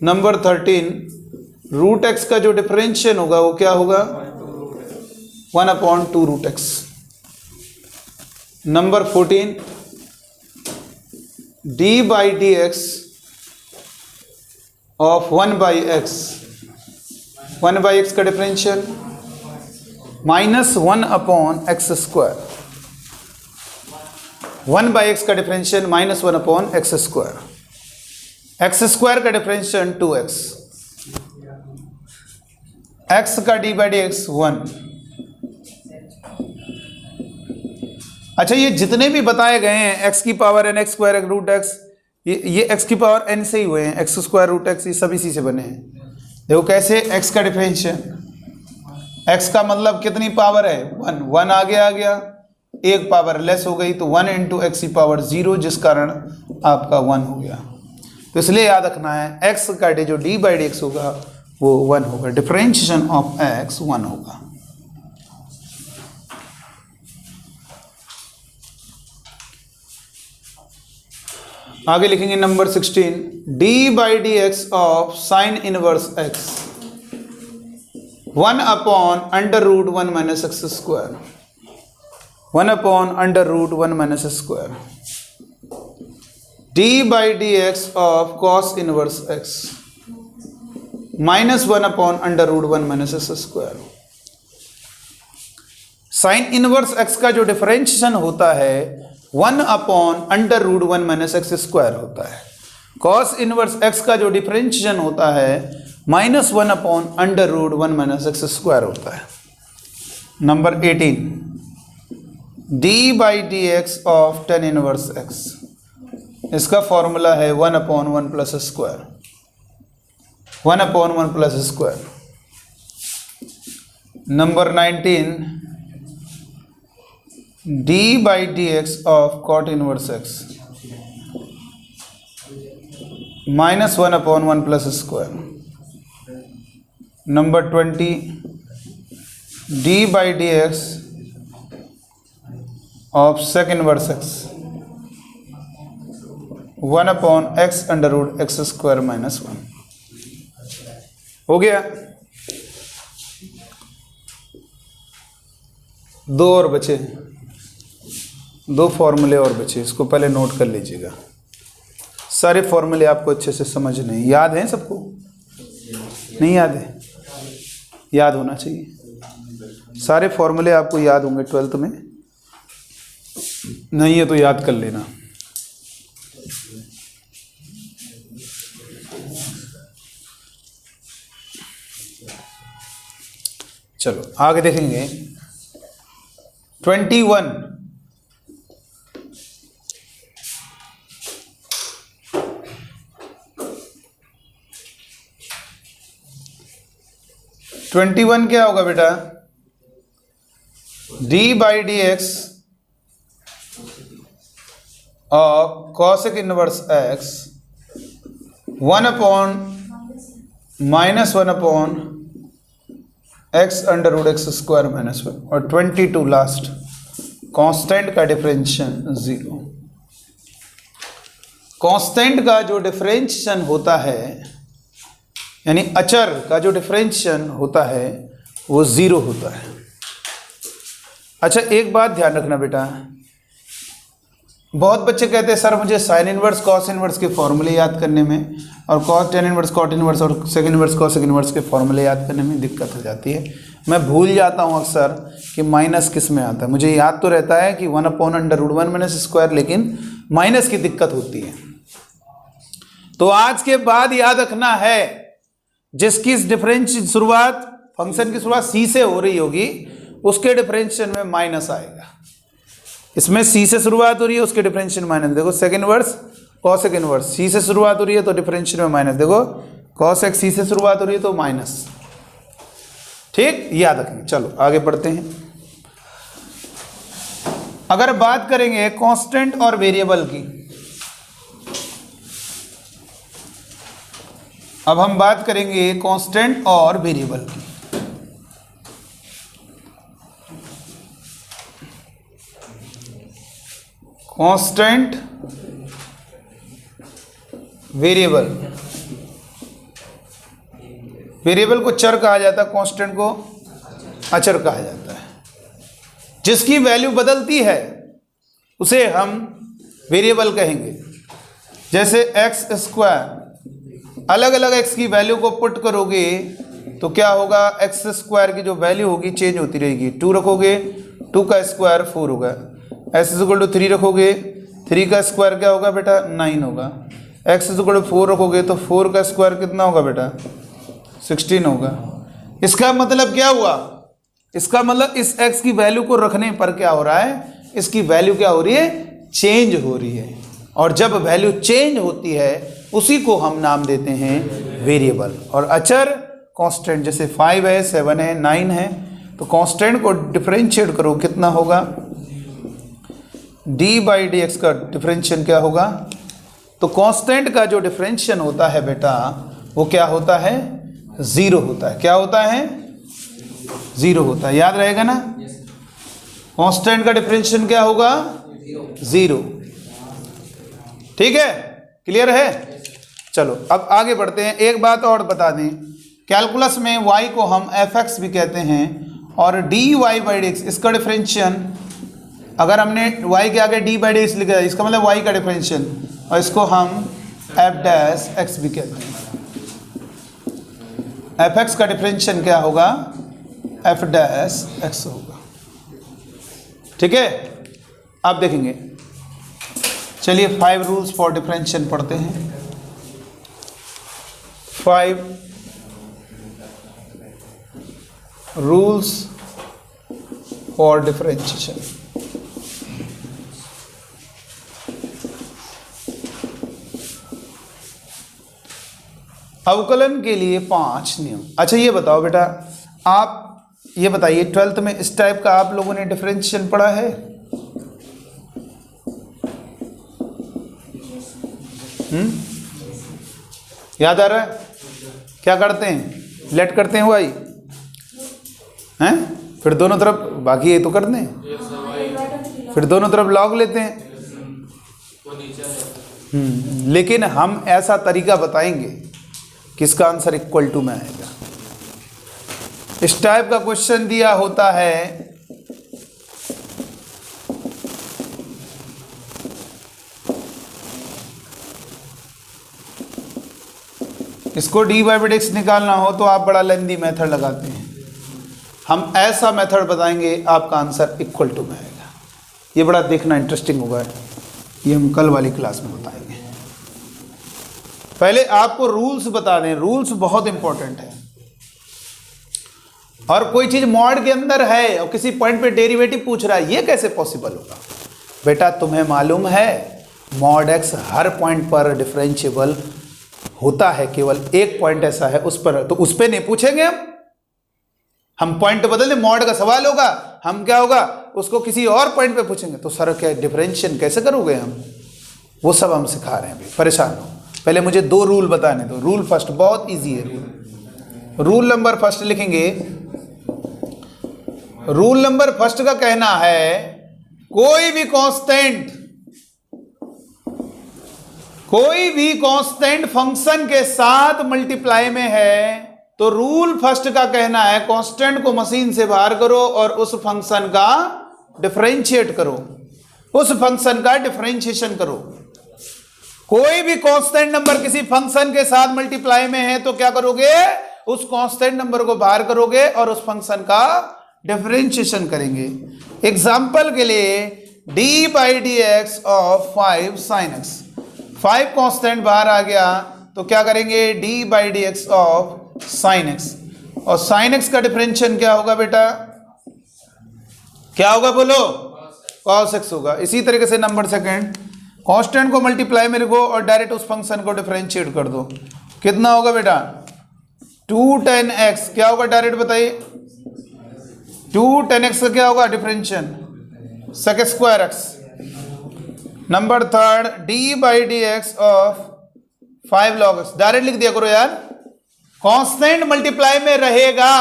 नंबर 13 रूट x का जो डिफरेंशियल होगा वो क्या होगा 1/2 रूट x। नंबर 14 d by D x of 1 by X, 1 by X का differential minus 1/x square, 1 by X का differential minus 1/x square, X square का डिफरेंशियल 2x, x का d बाई डी एक्स 1। अच्छा, ये जितने भी बताए गए हैं x की power n x square root x, ये x की पावर n से ही हुए हैं, x स्क्वायर रूट x, ये सब इसी से बने हैं। देखो कैसे, x का डिफरेंशियल, x का मतलब कितनी पावर है 1, 1 आगे आ गया, एक पावर लेस हो गई तो 1 इंटू एक्स की पावर 0, जिस कारण आपका 1 हो गया। तो इसलिए याद रखना है x का जो d बाई डी एक्स होगा वो 1 होगा, डिफरेंशिएशन ऑफ x 1 होगा। आगे लिखेंगे number 16 d by D x of sine inverse x 1/√1 minus x square, 1/√1 minus square, d by D x of cos inverse x minus 1/√1 minus x square. Sine inverse x का जो differentiation होता है 1/√1 minus x square होता है। Cos inverse x का जो differentiation होता है माइनस 1/√1 माइनस एक्स स्क्वायर होता है। Number 18 d by D x of tan inverse x, इसका फॉर्मूला है 1/1 plus square, 1/1 plus square. Number 19 d by D x of cot inverse x minus 1/1 plus square. Number 20 d by D x of sec inverse x 1/x under root x square minus 1 हो गया। दो और बचे, दो फॉर्मूले और बचे, इसको पहले नोट कर लीजिएगा। सारे फॉर्मूले आपको अच्छे से समझ नहीं याद हैं सबको? नहीं याद है? याद होना चाहिए। सारे फॉर्मूले आपको याद होंगे 12th में, नहीं है तो याद कर लेना। चलो आगे देखेंगे 21। क्या होगा बेटा? डी बाई डी एक्स और cosec inverse x 1/(-1/) x under root x square minus 1 और 22 लास्ट। कांस्टेंट का डिफरेंशिएशन 0। कांस्टेंट का जो डिफरेंशिएशन होता है, यानी अचर का जो डिफरेंशिएशन होता है वो 0 होता है। अच्छा एक बात ध्यान रखना बेटा, बहुत बच्चे कहते हैं सर मुझे साइन इनवर्स कॉस इनवर्स के फॉर्मूले याद करने में और cos tan inverse cot inverse और सेक इनवर्स कॉसेक इनवर्स के फॉर्मूले याद करने में दिक्कत हो जाती है। मैं भूल जाता हूँ अक्सर कि माइनस किस में आता है। मुझे याद तो रहता है कि 1/(√1 - स्क्वायर), लेकिन माइनस की दिक्कत होती है। तो आज के बाद याद रखना है, जिसकी डिफरेंशियल शुरुआत फंक्शन की शुरुआत सी से हो रही होगी उसके डिफरेंशियल में माइनस आएगा। इसमें सी से शुरुआत हो रही है, उसके डिफरेंशियल माइनस। देखो sec inverse cosec inverse C से शुरुआत हो रही है तो डिफरेंशियल में माइनस। देखो कॉसेक सी से शुरुआत हो रही है तो माइनस। ठीक, याद रखेंगे। चलो आगे बढ़ते हैं। अगर बात करेंगे कांस्टेंट और वेरिएबल की, अब हम बात करेंगे कांस्टेंट और वेरिएबल की। कांस्टेंट वेरिएबल, वेरिएबल को चर कहा जाता है, कांस्टेंट को अचर कहा जाता है। जिसकी वैल्यू बदलती है उसे हम वेरिएबल कहेंगे। जैसे एक्स स्क्वायर, अलग अलग एक्स की वैल्यू को पुट करोगे तो क्या होगा, एक्स स्क्वायर की जो वैल्यू होगी चेंज होती रहेगी। 2 रखोगे 2 का स्क्वायर 4 होगा। एक्स इज इक्वल टू 3 रखोगे 3 का स्क्वायर क्या होगा बेटा 9 होगा। एक्स इज इक्वल टू 4 रखोगे तो 4 का स्क्वायर कितना होगा बेटा 16 होगा। इसका मतलब क्या हुआ, इसका मतलब इस एक्स की वैल्यू को रखने पर क्या हो रहा है, इसकी वैल्यू क्या हो रही है, चेंज हो रही है। और जब वैल्यू चेंज होती है उसी को हम नाम देते हैं वेरिएबल। और अचर कांस्टेंट, जैसे 5 है 7 है 9 है, तो कांस्टेंट को डिफरेंशिएट करो कितना होगा, डी बाई डी एक्स का डिफरेंशियल क्या होगा। तो कांस्टेंट का जो डिफरेंशियल होता है बेटा वो क्या होता है, 0 होता है। क्या होता है, 0 होता है। याद रहेगा ना, कांस्टेंट का डिफरेंशियल क्या होगा 0। ठीक है, क्लियर है। चलो अब आगे बढ़ते हैं। एक बात और बता दें, कैलकुलस में y को हम fx भी कहते हैं और dy बाई डी एक्स, इसका डिफरेंशियल अगर हमने y के आगे d बाई डी एक्स लिखा है इसका मतलब y का डिफरेंशियल, और इसको हम f' भी कहते हैं। fx का डिफरेंशियल क्या होगा, f' होगा। ठीक है, अब देखेंगे। चलिए 5 रूल्स फॉर डिफरेंशियल पढ़ते हैं। 5 रूल्स फॉर डिफरेंशिएशन। अवकलन के लिए 5 नियम। अच्छा ये बताओ बेटा, आप ये बताइए 12th में इस टाइप का आप लोगों ने डिफरेंशियल पढ़ा है? याद आ रहा है? क्या करते हैं, लेट करते हैं वाई हैं, फिर दोनों तरफ, बाकी ये तो कर दें, फिर दोनों तरफ लॉग लेते हैं। लेकिन हम ऐसा तरीका बताएंगे कि इसका आंसर इक्वल टू में आएगा। इस टाइप का क्वेश्चन दिया होता है, इसको डी बाई डिक्स निकालना हो तो आप बड़ा लेंदी मेथड लगाते हैं। हम ऐसा मेथड बताएंगे, आपका आंसर इक्वल टू में आएगा। ये बड़ा देखना इंटरेस्टिंग होगा, ये हम कल वाली क्लास में बताएंगे। पहले आपको रूल्स बता दें, रूल्स बहुत इंपॉर्टेंट है। और कोई चीज मॉड के अंदर है और किसी पॉइंट पे डेरिवेटिव पूछ रहा है, ये कैसे पॉसिबल होगा? बेटा तुम्हें मालूम है मॉड एक्स हर पॉइंट पर डिफरेंशिएबल होता है, केवल एक पॉइंट ऐसा है उस पर, तो उस पर नहीं पूछेंगे हम पॉइंट बदल दें, मॉड का सवाल होगा, हम क्या होगा उसको किसी और पॉइंट पे पूछेंगे, तो सर क्या डिफरेंशिएशन कैसे करोगे हम? वो सब हम सिखा रहे हैं अभी, परेशान हो। पहले मुझे दो रूल बताने दो। रूल फर्स्ट बहुत इजी है। रूल नंबर फर्स्ट लिखेंगे। रूल नंबर फर्स्ट का कहना है कोई भी कांस्टेंट फंक्शन के साथ मल्टीप्लाई में है तो रूल फर्स्ट का कहना है कांस्टेंट को मशीन से बाहर करो और उस फंक्शन का डिफरेंशिएट करो, उस फंक्शन का डिफरेंशिएशन करो। कोई भी कांस्टेंट नंबर किसी फंक्शन के साथ मल्टीप्लाई में है तो क्या करोगे? उस कांस्टेंट नंबर को बाहर करोगे और उस फंक्शन का डिफरेंशिएशन करेंगे। एग्जांपल के लिए d by D x of 5 sine x, 5 constant बाहर आ गया तो क्या करेंगे? D by D x of sine x, और साइन एक्स का डिफरेंशिएशन क्या होगा बेटा? क्या होगा बोलो? कॉस एक्स होगा। इसी तरीके से नंबर सेकंड, कांस्टेंट को मल्टीप्लाई में लिखो और डायरेक्ट उस फंक्शन को डिफरेंशिएट कर दो। कितना होगा बेटा? 2 tan x, क्या होगा डायरेक्ट बताइए? 2 tan x का क्या होगा differentiation? sec square x। Number third D by D x of 5 log x, direct लिख दिया करो यार। कांस्टेंट मल्टीप्लाई में रहेगा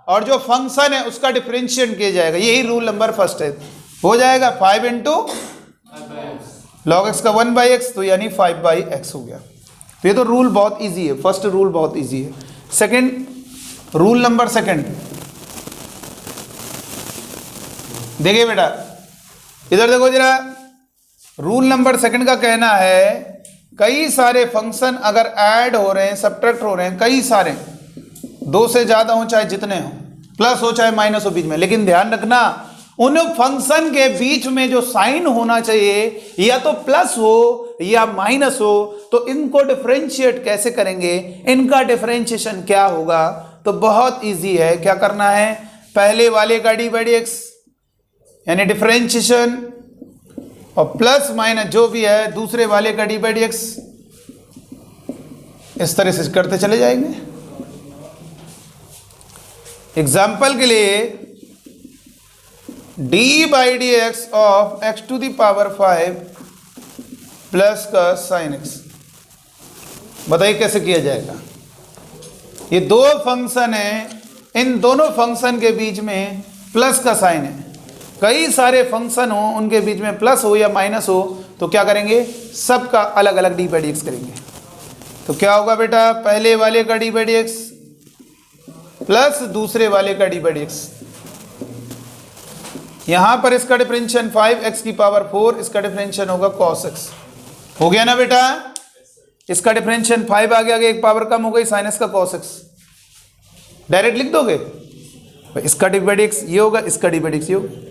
और जो फंक्शन है उसका डिफरेंशिएट किया जाएगा, यही रूल नंबर फर्स्ट है। हो जाएगा 5 इंटू log x का 1/x, तो यानी 5/x हो गया। तो ये तो रूल बहुत इजी है, फर्स्ट रूल बहुत इजी है। सेकंड रूल नंबर सेकंड देखिए बेटा, इधर देखो जरा। रूल नंबर सेकंड का कहना है कई सारे फंक्शन अगर ऐड हो रहे हैं, सब्ट्रैक्ट हो रहे हैं, कई सारे, 2 से ज्यादा हो चाहे जितने हो, प्लस हो चाहे माइनस हो बीच में, लेकिन ध्यान रखना उन फंक्शन के बीच में जो साइन होना चाहिए या तो प्लस हो या माइनस हो, तो इनको डिफरेंशिएट कैसे करेंगे, इनका डिफरेंशिएशन क्या होगा? तो बहुत इजी है। क्या करना है? पहले वाले का डी बाई डी एक्स यानी डिफरेंशिएशन, और प्लस माइनस जो भी है दूसरे वाले का डी बाई डी एक्स, इस तरह से करते चले जाएंगे। एग्जाम्पल के लिए d by D x of x to the power 5 plus का साइन एक्स, बताइए कैसे किया जाएगा? ये दो फंक्शन है, इन दोनों फंक्शन के बीच में प्लस का साइन है। कई सारे फंक्शन हो, उनके बीच में प्लस हो या माइनस हो, तो क्या करेंगे? सबका अलग अलग डी बाई डी एक्स करेंगे। तो क्या होगा बेटा? पहले वाले का D by D x plus दूसरे वाले का डी बाई डी एक्स। यहां पर इसका डिफरेंशिएशन 5x की पावर 4, इसका डिफरेंशिएशन होगा cos x। हो गया ना बेटा? इसका डिफरेंशिएशन 5 आ गया, एक पावर कम हो गई, sin x का cos x। डायरेक्ट लिख दोगे? इसका डी बाई डी एक्स ये होगा, इसका डी बाई डी एक्स ये होगा।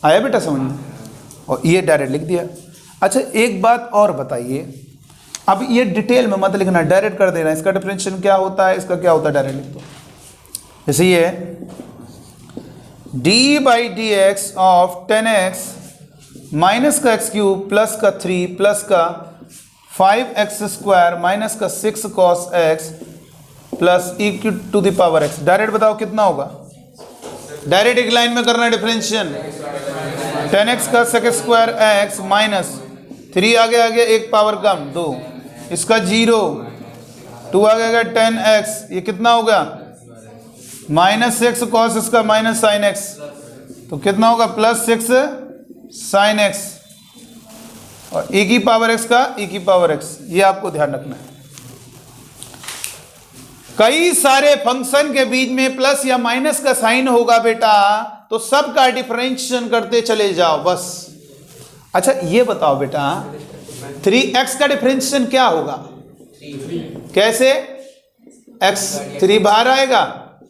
आया बेटा समझ में? और ये डायरेक्ट लिख दिया। अच्छा एक बात और बताइए, अब ये डिटेल में मत लिखना, डायरेक्ट कर देना। इसका डिफरेंशिएशन क्या होता है, इसका क्या होता है, डायरेक्ट लिख दो। जैसे ये D by D x of 10x minus का एक्स क्यूब प्लस का 3 प्लस का 5x स्क्वायर माइनस का 6 cos x plus e to the power x। Direct बताओ कितना होगा? डायरेक्ट एक लाइन में करना डिफरेंशिएशन। 10x का sec स्क्वायर x माइनस 3 आगे एक पावर कम 2, इसका 0, 2 आगे 10x, ये कितना होगा? माइनस 6 कॉस इसका माइनस साइन एक्स, तो कितना होगा प्लस 6 साइन एक्स, और e की पावर x का e की पावर x, ये आपको ध्यान रखना है। कई सारे फंक्शन के बीच में प्लस या माइनस का साइन होगा बेटा, तो सबका डिफरेंशिएशन करते चले जाओ बस। अच्छा ये बताओ बेटा 3x का डिफरेंशिएशन क्या होगा? कैसे? x 3 बाहर आएगा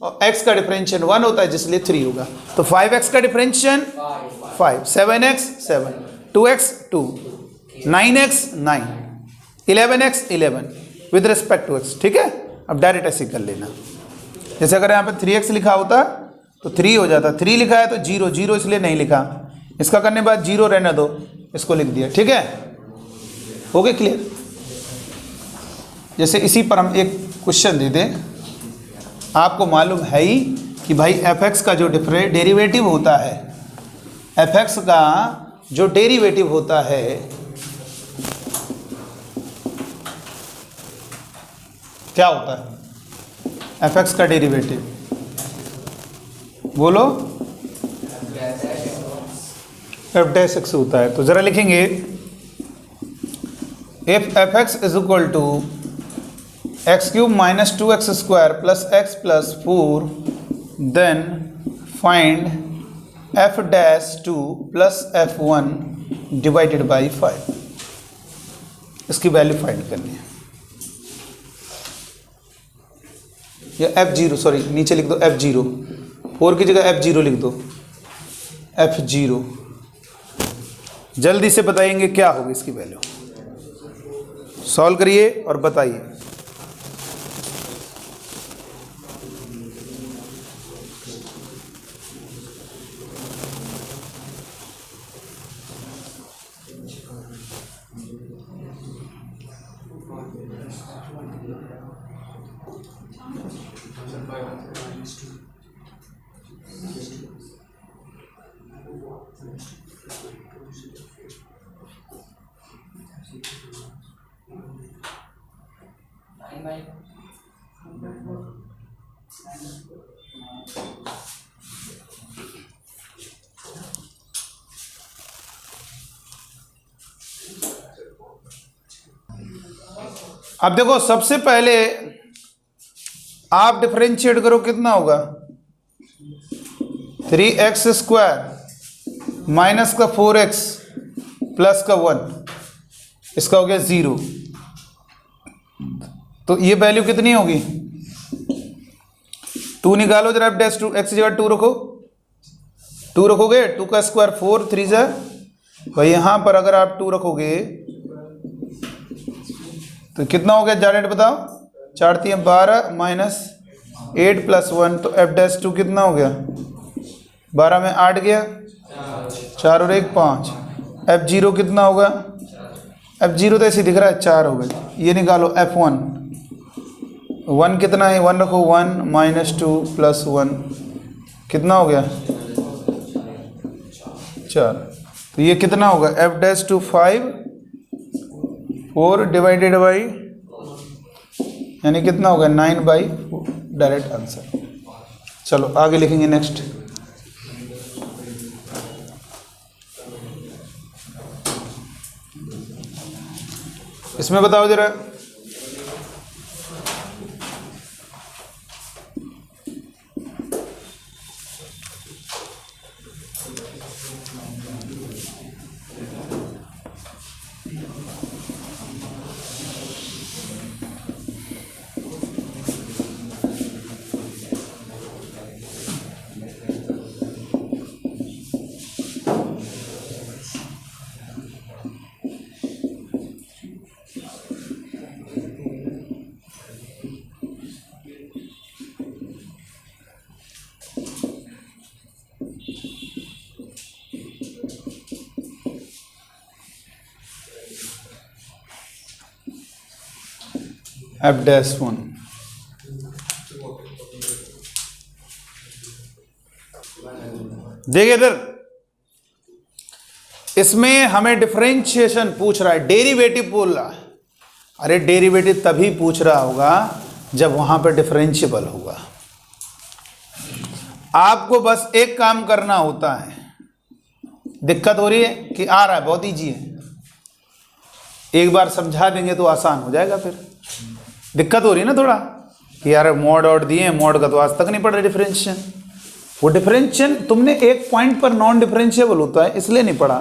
और x का डिफरेंशिएशन 1 होता है जिसलिए 3 होगा, तो 5x का differentiation 5, 7x 7, 2x 2, 9x 9, 11x 11 with respect to x। ठीक है, अब डायरेक्ट ऐसे कर लेना। जैसे अगर यहाँ पे 3x लिखा होता तो 3 हो जाता, 3 लिखा है तो 0, 0 इसलिए नहीं लिखा, इसका करने बाद 0 रहने दो, इसको लिख दिया। ठीक है, हो गया क्लियर? जैसे इसी पर हम एक क्वेश्चन दे दें, आपको मालूम है ही कि भाई fx का जो डेरिवेटिव होता है, fx का जो डेरिवेटिव होता है क्या होता है? fx का डेरिवेटिव बोलो, f डैश x होता है। तो जरा लिखेंगे if fx is equal to x cube minus 2x square plus x plus 4, then find f dash 2 plus f1 divided by 5। इसकी वैल्यू फाइंड करनी है। या f0, सॉरी नीचे लिख दो f0, 4 की जगह f0 लिख दो, f0। जल्दी से बताएंगे क्या होगी इसकी वैल्यू, सॉल्व करिए और बताइए। अब देखो सबसे पहले आप डिफरेंशिएट करो, कितना होगा 3x स्क्वायर माइनस का 4x प्लस का 1, इसका हो गया 0। तो ये वैल्यू कितनी होगी? 2 निकालो जरा, f डैश 2, x जगह 2 रखो, 2 रखोगे, 2 का स्क्वायर 4, 3 जा भाई, यहां पर अगर आप 2 रखोगे तो कितना हो गया डायरेक्ट बताओ, 4 3 12 माइनस 8 प्लस 1, तो f डैश 2 कितना हो गया? 12 में 8 गया, 4 और 1 5। f0 कितना होगा? f0 तो ऐसे दिख रहा है 4 हो गया। ये निकालो f1, 1 कितना है? 1 रखो, 1 माइनस 2 प्लस 1 कितना हो गया? 4। तो ये कितना होगा? f डैश 2 5, 4 डिवाइडेड बाई, यानी कितना होगा 9/4, डायरेक्ट आंसर। चलो आगे लिखेंगे नेक्स्ट। इसमें बताओ जरा, f डैश 1, देखिए इधर इसमें हमें डिफरेंशिएशन पूछ रहा है, डेरिवेटिव बोल रहा है। अरे डेरिवेटिव तभी पूछ रहा होगा जब वहां पर डिफरेंशिएबल होगा। आपको बस एक काम करना होता है। दिक्कत हो रही है कि आ रहा है, बहुत ईजी है, एक बार समझा देंगे तो आसान हो जाएगा। फिर दिक्कत हो रही है ना थोड़ा कि यार मॉड और दिए, मॉड का तो आज तक नहीं पढ़ रहे डिफरेंशिएशन। वो डिफरेंशिएशन तुमने एक पॉइंट पर नॉन डिफरेंशिएबल होता है इसलिए नहीं पढ़ा।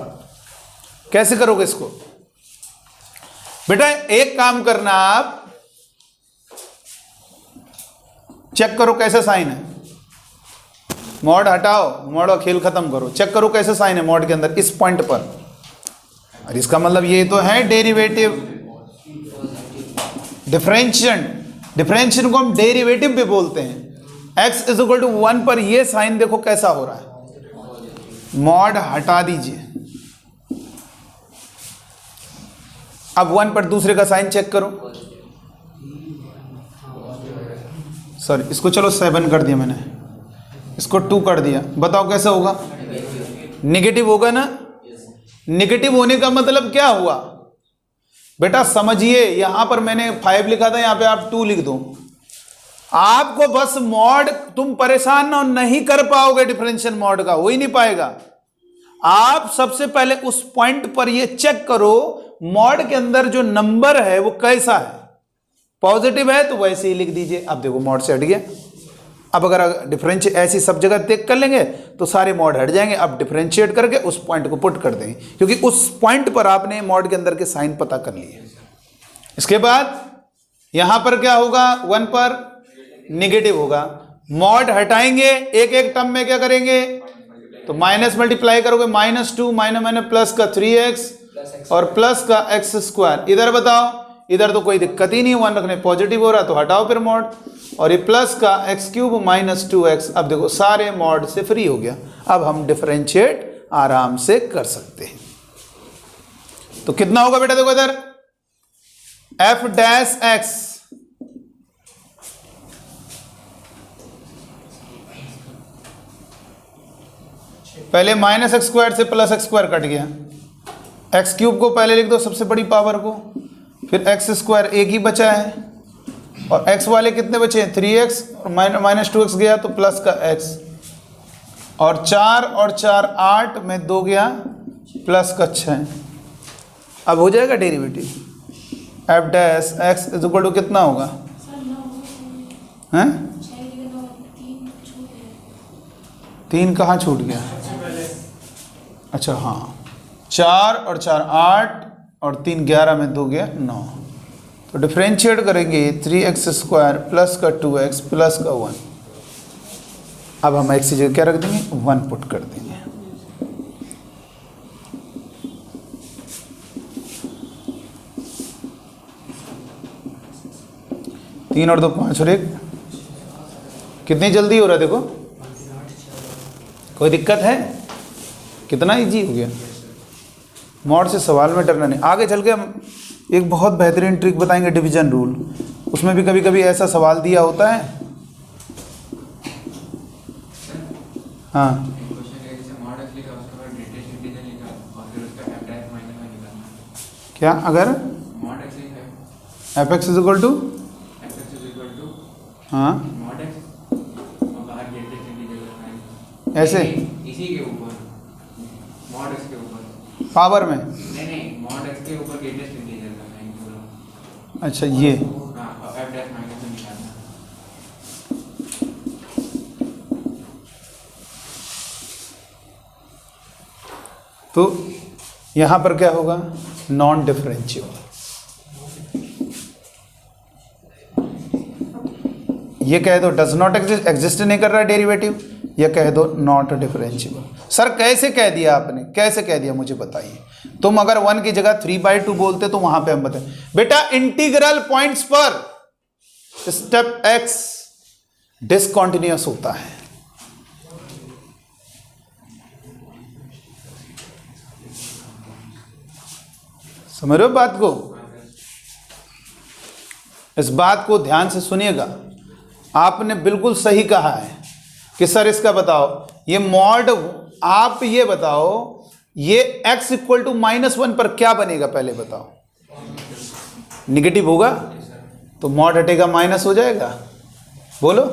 कैसे करोगे इसको बेटा? एक काम करना, आप चेक करो कैसे साइन है। मॉड हटाओ, मॉड का खेल खत्म करो, चेक करो कैसे साइन है मॉड के अंदर इस पॉइंट पर। और इसका मतलब ये तो है डेरिवेटिव, डिफरेंशिएशन। डिफरेंशिएशन को हम डेरिवेटिव भी बोलते हैं। x इज इक्वल टू 1 पर ये साइन देखो कैसा हो रहा है। मॉड हटा दीजिए, अब 1 पर दूसरे का साइन चेक करो। सॉरी, इसको चलो 7 कर दिया मैंने, इसको 2 कर दिया। बताओ कैसे होगा? निगेटिव होगा ना। निगेटिव होने का मतलब क्या हुआ बेटा? समझिए, यहां पर मैंने 5 लिखा था, यहां पे आप 2 लिख दो। आपको बस मॉड, तुम परेशान ना नहीं कर पाओगे, डिफरेंशियल मॉड का हो ही नहीं पाएगा। आप सबसे पहले उस पॉइंट पर ये चेक करो मॉड के अंदर जो नंबर है वो कैसा है। पॉजिटिव है तो वैसे ही लिख दीजिए। अब देखो मॉड से हट गया। अब अगर डिफरेंशिएट ऐसी सब जगह देख कर लेंगे तो सारे मॉड हट जाएंगे। अब डिफरेंशिएट करके उस पॉइंट को पुट कर देंगे, क्योंकि उस पॉइंट पर आपने मॉड के अंदर के साइन पता कर लिए। इसके बाद यहां पर क्या होगा? 1 पर निगेटिव होगा। मॉड हटाएंगे, एक एक टर्म में क्या करेंगे? तो माइनस मल्टीप्लाई करोगे, -2 माइनस प्लस का 3x और प्लस का x²। इधर बताओ, इधर तो कोई दिक्कत ही नहीं, 1 रखने पॉजिटिव हो रहा तो हटाओ फिर मॉड, और ये प्लस का x³ माइनस 2x। अब देखो सारे मॉड से फ्री हो गया। अब हम डिफरेंशिएट आराम से कर सकते हैं। तो कितना होगा बेटा? देखो इधर f' पहले -x² से +x² कट गया। x³ को पहले लिख दो, सबसे बड़ी पावर को, फिर x² एक ही बचा है, और x वाले कितने बचे हैं? 3x और -2x गया तो प्लस का x, और 4 और 4 8 में 2 गया प्लस का 6। अब हो जाएगा derivative. f' is equal to कितना होगा? हैं? 3 कहाँ छूट गया? अच्छा हाँ, 4 और 4 8 और 3 11 में 2 गया 9। तो डिफरेंशिएट करेंगे 3x² प्लस का 2x प्लस का 1। अब हम x की जगह क्या रख देंगे? 1 पुट कर देंगे। तीन और 2 5 और 1। कितनी जल्दी हो रहा है देखो, कोई दिक्कत है? कितना इजी हो गया। मॉड से सवाल में डरना नहीं। आगे चल के हम एक बहुत बेहतरीन ट्रिक बताएंगे, डिवीजन रूल। उसमें भी कभी कभी ऐसा सवाल दिया होता है। हाँ, क्या अगर f(x) इज इक्वल टू, हाँ ऐसे इसी के ऊपर मॉड x के ऊपर पावर में, नहीं मॉड x के ऊपर ग्रेटेस्ट इंटीजर करना है पूरा। अच्छा ये हाँ, f' माइनस में निकालना। तो यहां पर क्या होगा? Non differentiable. ये कह दो डज नॉट एग्जिस्ट नहीं कर रहा है डेरिवेटिव, या कह दो नॉट डिफरेंशिएबल। सर कैसे कह दिया आपने, कैसे कह दिया मुझे बताइए। तुम अगर 1 की जगह 3/2 बोलते तो वहां पे हम बताएं बेटा इंटीग्रल पॉइंट्स पर स्टेप x डिसकंटिन्यूअस होता है। समझ रहे हो बात को? इस बात को ध्यान से सुनिएगा। आपने बिल्कुल सही कहा है कि सर इसका बताओ, ये मॉड, आप ये बताओ ये x इक्वल टू -1 पर क्या बनेगा पहले बताओ। निगेटिव होगा तो मॉड हटेगा माइनस हो जाएगा। बोलो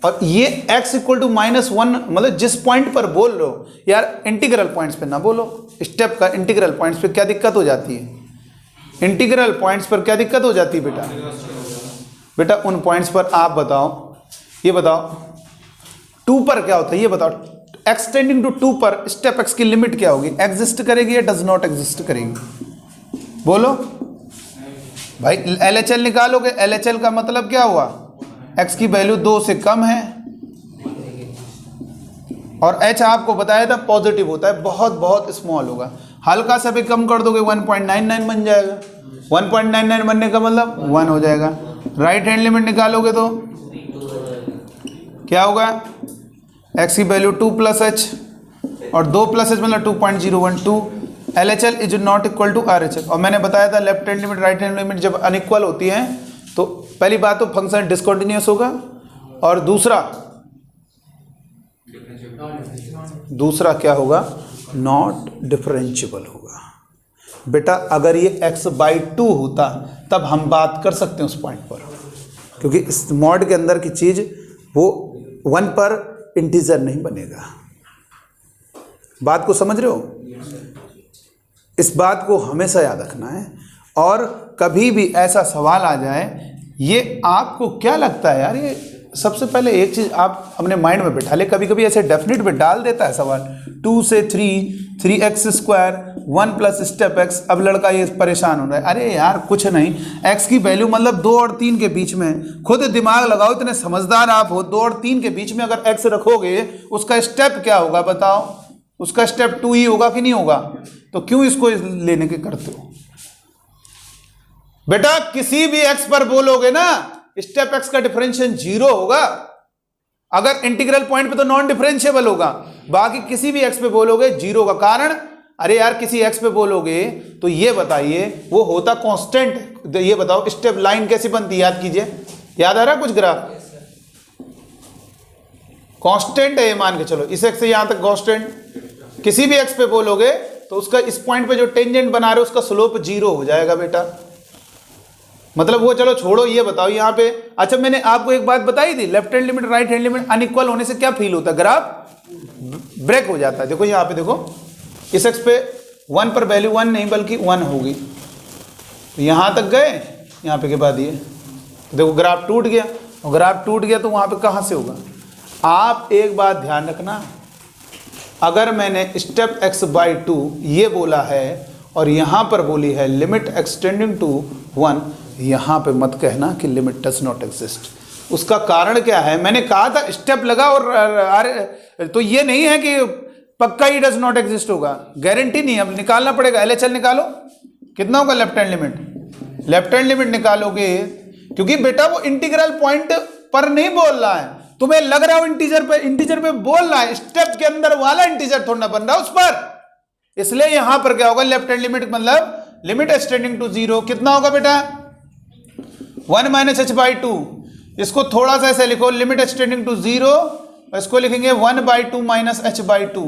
और ये x इक्वल टू -1, मतलब जिस पॉइंट पर बोल रहे हो यार, इंटीग्रल पॉइंट्स पे ना बोलो, स्टेप का इंटीग्रल पॉइंट्स पे क्या दिक्कत हो जाती है? इंटीग्रल पॉइंट्स पर क्या दिक्कत हो जाती है बेटा? बेटा उन पॉइंट्स पर आप बताओ, ये बताओ 2 पर क्या होता है, ये बताओ। x टेंडिंग टू 2 पर स्टेप x की लिमिट क्या होगी? एग्जिस्ट करेगी या डज नॉट एग्जिस्ट करेगी? बोलो भाई। LHL निकालोगे, LHL का मतलब क्या हुआ? x की वैल्यू 2 से कम है, और h आपको बताया था पॉजिटिव होता है, बहुत बहुत स्मॉल होगा। हल्का सा भी कम कर दोगे 1.99 बन जाएगा। 1.99 बनने का मतलब 1 हो जाएगा। राइट हैंड लिमिट निकालोगे तो क्या होगा? x की वैल्यू 2 + h, और 2 + h मतलब 2.012। LHL is not equal to RHL। और मैंने बताया था left hand limit right hand limit जब अनइक्वल होती है तो पहली बात तो फंक्शन डिसकंटिन्यूअस होगा, और दूसरा क्या होगा? नॉट डिफरेंशिएबल होगा। बेटा अगर ये x/2 होता तब हम बात कर सकते हैं उस पॉइंट पर, क्योंकि इस मॉड के अंदर की चीज वो 1 पर इंटीजर नहीं बनेगा। बात को समझ रहे हो? इस बात को हमेशा याद रखना है। और कभी भी ऐसा सवाल आ जाए, ये आपको क्या लगता है यार, ये सबसे पहले एक चीज़ आप अपने माइंड में बिठा ले। कभी कभी ऐसे डेफिनेट में डाल देता है सवाल, 2 से 3x², 1 + स्टेप x। अब लड़का ये परेशान हो रहा है, अरे यार कुछ नहीं, x की वैल्यू मतलब 2 और 3 के बीच में। खुद दिमाग लगाओ, इतने समझदार आप हो। 2 और 3 के बीच में अगर x रखोगे, उसका स्टेप क्या होगा बताओ? उसका स्टेप 2 ही होगा कि नहीं होगा? तो क्यों इसको लेने के करते हो? बेटा किसी भी x पर बोलोगे ना, स्टेप x का डिफरेंशियल 0 होगा। अगर इंटीग्रल पॉइंट पे तो नॉन डिफरेंशिएबल होगा, बाकी किसी भी x पे बोलोगे 0 का। कारण, अरे यार किसी x पे बोलोगे तो ये बताइए वो होता कांस्टेंट। ये बताओ स्टेप लाइन कैसी बनती, याद कीजिए। याद आ रहा है कुछ ग्राफ? कांस्टेंट है ये, मान के चलो इस x से यहां तक कांस्टेंट। किसी भी x पे बोलोगे तो उसका इस पॉइंट पे जो टेंजेंट बना रहे हो उसका स्लोप 0 हो जाएगा बेटा। मतलब वो चलो छोड़ो, ये बताओ यहाँ पे। अच्छा मैंने आपको एक बात बताई थी, left hand limit right hand limit unequal होने से क्या फील होता है? ग्राफ ब्रेक हो जाता है। देखो यहाँ पे, देखो इस x पे 1 पर वैल्यू 1 नहीं बल्कि 1 होगी। तो यहाँ तक गए, यहाँ पे के बाद ये देखो ग्राफ टूट गया, और ग्राफ टूट गया तो वहाँ पे कहाँ से होगा? आप एक बात ध्यान रखना, अगर मैंने स्टेप x/2 ये बोला है और यहाँ पर बोली है लिमिट एक्सटेंडिंग टू 1, यहाँ पे मत कहना कि लिमिट डज नॉट एग्जिस्ट। उसका कारण क्या है? मैंने कहा था स्टेप लगा और तो ये नहीं है कि पक्का ही डज नॉट एग्जिस्ट होगा, गारंटी नहीं। अब निकालना पड़ेगा। LHL निकालो, कितना होगा left hand limit? Left hand limit निकालोगे, क्योंकि बेटा वो इंटीग्रल पॉइंट पर नहीं बोल रहा है, तुम्हें लग रहा हो इंटीजर पे बोल रहा है, स्टेप के अंदर वाला इंटीजर थोड़ा ना बन रहा उस पर। इसलिए यहां पर क्या होगा? लेफ्ट हैंड लिमिट मतलब लिमिट एक्सटेंडिंग टू 0 कितना होगा बेटा? 1 - h/2। इसको थोड़ा सा ऐसे लिखो, लिमिट एक्सटेंडिंग टू 0, इसको लिखेंगे 1/2 - h/2।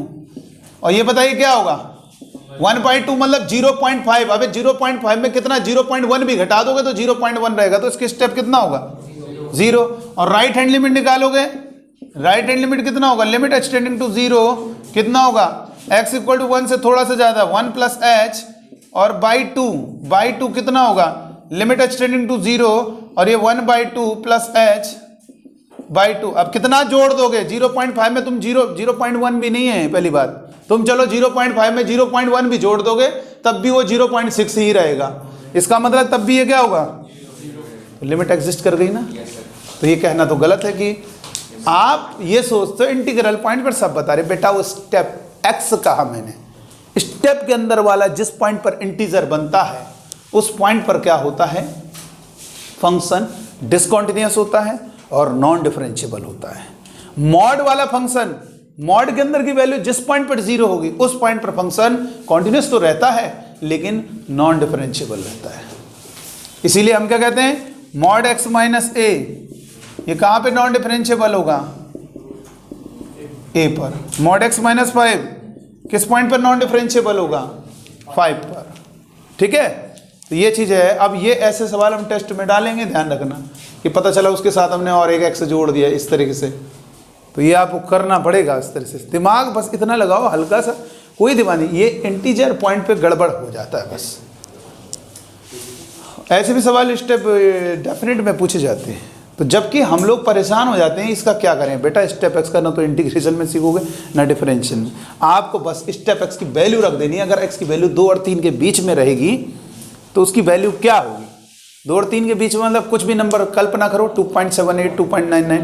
और ये बताइए क्या होगा? 1/2 मतलब 0.5। अबे 0.5 में कितना? 0.1 भी घटा दोगे तो 0.1 रहेगा, तो इसकी स्टेप कितना होगा? 0। और राइट हैंड लिमिट निकालोगे, राइट हैंड लिमिट कितना होगा? लिमिट एक्सटेंडिंग टू 0 कितना होगा? x = 1 से थोड़ा सा ज्यादा 1 + h, और बाई 2 कितना होगा? लिमिट एक्सटेंडिंग टू 0, और ये 1/2 + h/2। अब कितना जोड़ दोगे? 0.5 में तुम 0.1 भी नहीं है पहली बात। तुम चलो 0.5 में 0.1 भी जोड़ दोगे तब भी वो 0.6 ही रहेगा। इसका मतलब तब भी ये क्या होगा? तो लिमिट एग्जिस्ट कर गई ना। तो ये कहना तो गलत है कि आप ये सोचते हो इंटीग्रल पॉइंट पर सब बता रहे। बेटा वो स्टेप x कहा मैंने, स्टेप के अंदर वाला जिस पॉइंट पर इंटीजर बनता है उस पॉइंट पर क्या होता है? फंक्शन डिसकंटिन्यूअस होता है और नॉन डिफरेंशिएबल होता है। मॉड वाला फंक्शन, मॉड के अंदर की वैल्यू जिस पॉइंट पर 0 होगी उस पॉइंट पर फंक्शन कॉन्टिन्यूअस तो रहता है लेकिन नॉन डिफरेंशिएबल रहता है। इसीलिए हम क्या कहते हैं? मॉड x - a ये कहां पे नॉन डिफरेंशिएबल होगा? a पर। मॉड x - 5 किस पॉइंट पर नॉन डिफरेंशिएबल होगा? 5 पर। ठीक है, तो ये चीज है। अब ये ऐसे सवाल हम टेस्ट में डालेंगे, ध्यान रखना। कि पता चला उसके साथ हमने और एक एक्स जोड़ दिया इस तरीके से, तो ये आपको करना पड़ेगा इस तरह से। दिमाग बस इतना लगाओ हल्का सा, कोई दिमाग नहीं, ये इंटीजर पॉइंट पे गड़बड़ हो जाता है बस। ऐसे भी सवाल स्टेप डेफिनेट में पूछे जाते हैं। तो जबकि हम लोग परेशान हो जाते हैं इसका क्या करें बेटा, स्टेप एक्स का ना तो इंटीग्रेशन में सीखोगे ना डिफरेंशियल में। आपको बस स्टेप एक्स की वैल्यू रख देनी है। अगर एक्स की वैल्यू 2 और 3 के बीच में रहेगी तो उसकी वैल्यू क्या होगी, 2 और 3 के बीच में मतलब कुछ भी नंबर कल्पना करो, 2.78 2.99,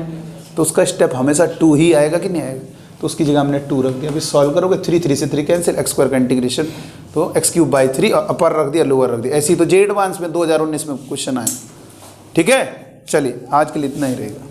तो उसका स्टेप हमेशा 2 ही आएगा कि नहीं आएगा, तो उसकी जगह हमने 2 रख दिया। अभी सॉल्व करोगे 3 से 3 कैंसिल, x स्क्वायर का इंटीग्रेशन तो x³/3 और अपर रख दिया लोअर रख दिया। ऐसी तो जे एडवांस में 2019 में क्वेश्चन आए। ठीक है, चलिए आज के लिए इतना ही रहेगा।